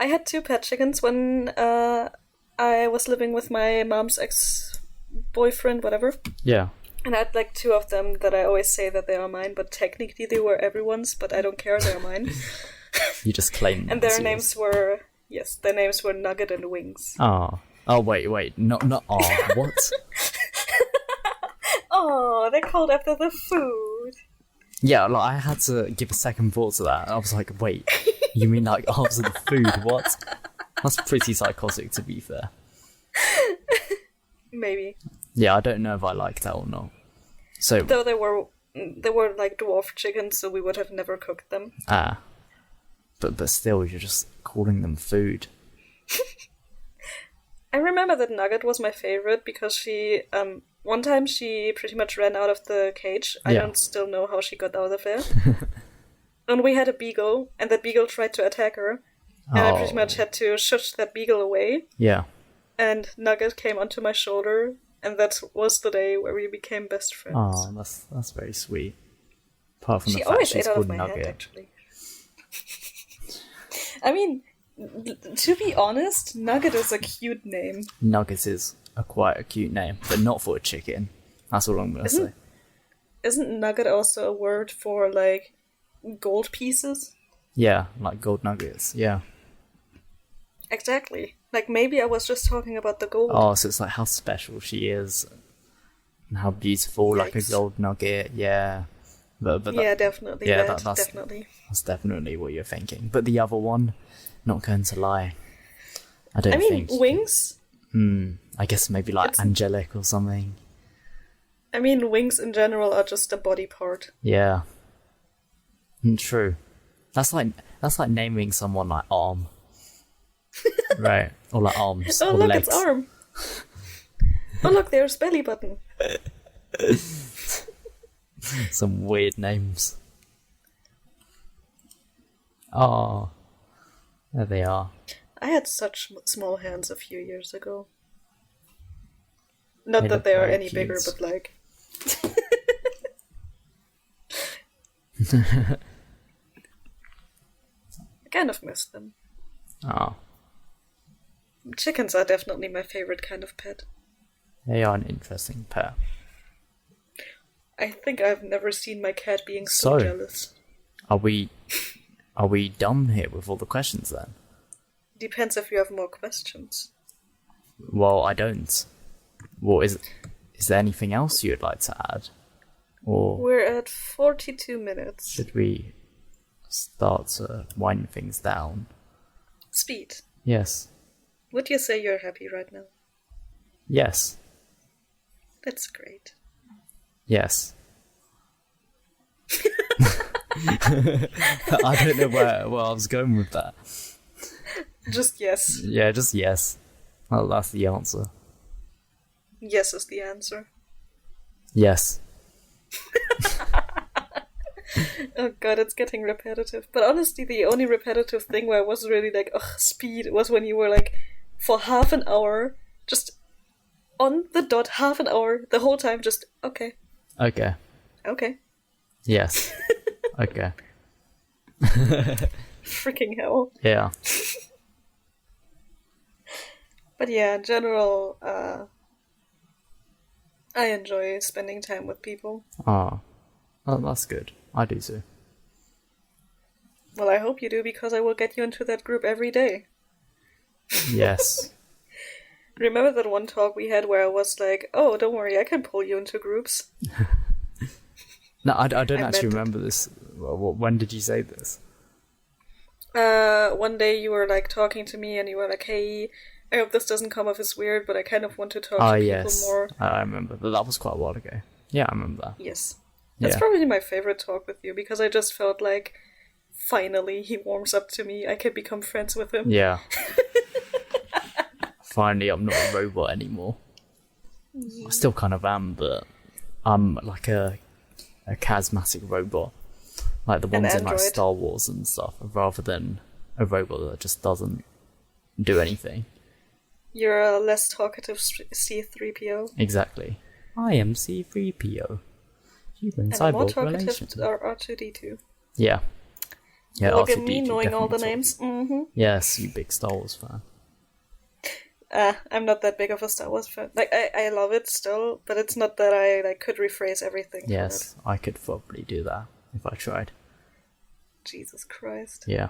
I had 2 pet chickens when I was living with my mom's ex-boyfriend, whatever. Yeah. And I had like 2 of them that I always say that they are mine, but technically they were everyone's, but I don't care, they're mine. You just claim them. And their names were... Yes, their names were Nugget and Wings. Oh. Oh, wait. Not what? Oh, they're called after the food. Yeah, like, I had to give a second thought to that. I was like, wait, you mean like after the food? What? That's pretty psychotic, to be fair. Maybe. Yeah, I don't know if I like that or not. So, Though they were like dwarf chickens, so we would have never cooked them. but still, you're just calling them food. I remember that Nugget was my favorite because she, one time she pretty much ran out of the cage. I don't still know how she got out of there. And we had a beagle, and that beagle tried to attack her. And I pretty much had to shush that beagle away. Yeah. And Nugget came onto my shoulder, and that was the day where we became best friends. Oh, that's very sweet. Apart from She the fact always she's ate out called of my Nugget. hand, actually. I mean, to be honest, Nugget is a cute name. Nugget is quite a cute name, but not for a chicken. That's all I'm going to say. Isn't Nugget also a word for, like, gold pieces? Yeah, like gold nuggets, yeah. Exactly. Like, maybe I was just talking about the gold. Oh, so it's like how special she is. And how beautiful, like a Yikes. gold nugget, yeah. But that, yeah, definitely. yeah, That's that's definitely. That's definitely what you're thinking. But the other one, not going to lie. I don't I mean, think... wings? I guess maybe like angelic or something. I mean, wings in general are just a body part. Yeah. True. That's like naming someone like Arm. Right. Or like Arms. Oh, or look, legs. it's arm. Oh, look, there's belly button. Some weird names. Oh. There they are. I had such small hands a few years ago. Not They that look they are very any cute. bigger, but like... I kind of miss them. Oh. Chickens are definitely my favorite kind of pet. They are an interesting pair. I think I've never seen my cat being so So- jealous. Are we done here with all the questions then? Depends if you have more questions. Well, I don't. Well, is there anything else you'd like to add? Or We're at 42 minutes. should we start to wind things down? Speed. Yes. Would you say you're happy right now? Yes. That's great. Yes. I don't know where I was going with that. Just yes. Yeah, just yes. Well, that's the answer. Yes is the answer. Yes. Oh god, it's getting repetitive. But honestly, the only repetitive thing where I was really like, ugh, speed, was when you were like, for half an hour, just on the dot, half an hour, the whole time, just, okay, Okay. okay. Yes. Okay. Freaking hell. Yeah. But yeah, in general, I enjoy spending time with people. Oh, that's good. I do too. Well, I hope you do, because I will get you into that group every day. Yes. Remember that one talk we had where I was like, oh, don't worry, I can pull you into groups? No, I don't I actually meant it. remember this. When did you say this? One day you were like talking to me and you were like, hey, I hope this doesn't come off as weird, but I kind of want to talk to Yes. people more. I remember. But that was quite a while ago. Yeah, I remember that. Yes. That's Yeah. probably my favorite talk with you, because I just felt like, finally, he warms up to me. I can become friends with him. Yeah. Finally, I'm not a robot anymore. I still kind of am, but I'm like a charismatic robot. Like the An ones in like android. Star Wars and stuff, rather than a robot that just doesn't do anything. You're a less talkative C-3PO. Exactly. I am C-3PO. Human And a more cyborg talkative relation. R2-D2. Yeah. Yeah, Look at R2-D2 me knowing all the definitely names. talking. Yes, you big Star Wars fan. I'm not that big of a Star Wars fan. Like, I love it still, but it's not that I like could rephrase everything. Yes, I could probably do that if I tried. Jesus Christ. Yeah.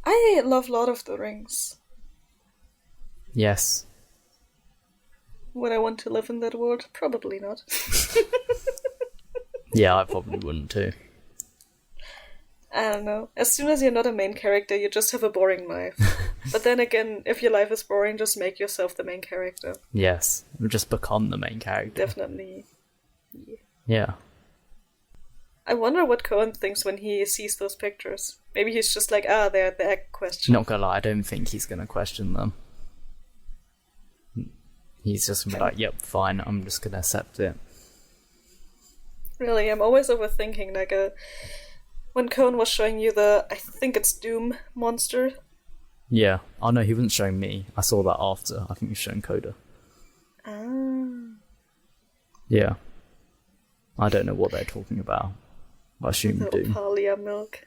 I love Lord of the Rings. Yes. Would I want to live in that world? Probably not. Yeah, I probably wouldn't too. I don't know. As soon as you're not a main character, you just have a boring life. But then again, if your life is boring, just make yourself the main character. Yes, just become the main character. Definitely. Yeah. I wonder what Cohen thinks when he sees those pictures. Maybe he's just like, they're the egg question. Not gonna lie, I don't think he's gonna question them. He's just gonna be like, yep, fine, I'm just gonna accept it. Really, I'm always overthinking, like, when Cohen was showing you the, I think it's Doom monster. Yeah. Oh no, he wasn't showing me. I saw that after. I think he was showing Coda. Yeah. I don't know what they're talking about. I assume The Doom. Opalia milk.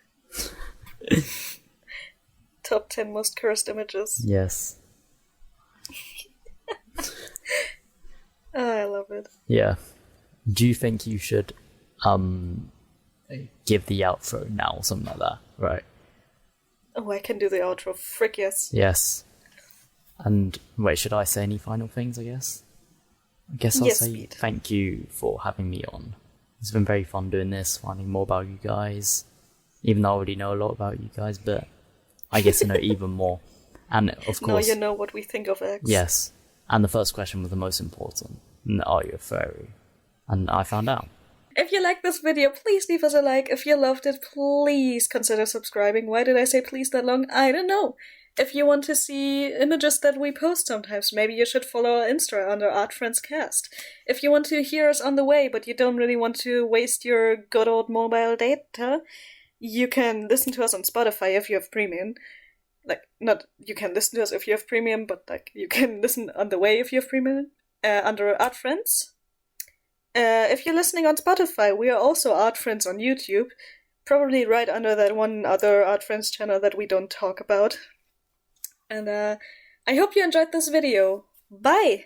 Top 10 most cursed images. Yes. I love it. Yeah. Do you think you should give the outro now or something like that? Right. Oh, I can do the outro. Frick yes. Yes. And wait, should I say any final things, I guess? I guess I'll Yes, say Speed. thank you for having me on. It's been very fun doing this, finding more about you guys. Even though I already know a lot about you guys, but I get to know even more. And of Now course, you know what we think of X. yes. And the first question was the most important. Are you a furry? And I found out. If you like this video, please leave us a like. If you loved it, please consider subscribing. Why did I say please that long? I don't know. If you want to see images that we post sometimes, maybe you should follow our Insta under Art Friends Cast. If you want to hear us on the way, but you don't really want to waste your good old mobile data, you can listen to us on Spotify if you have premium. Like, not you can listen to us if you have premium, but like you can listen on the way if you have premium under Art Friends. If you're listening on Spotify, we are also Art Friends on YouTube, probably right under that one other Art Friends channel that we don't talk about. And I hope you enjoyed this video. Bye!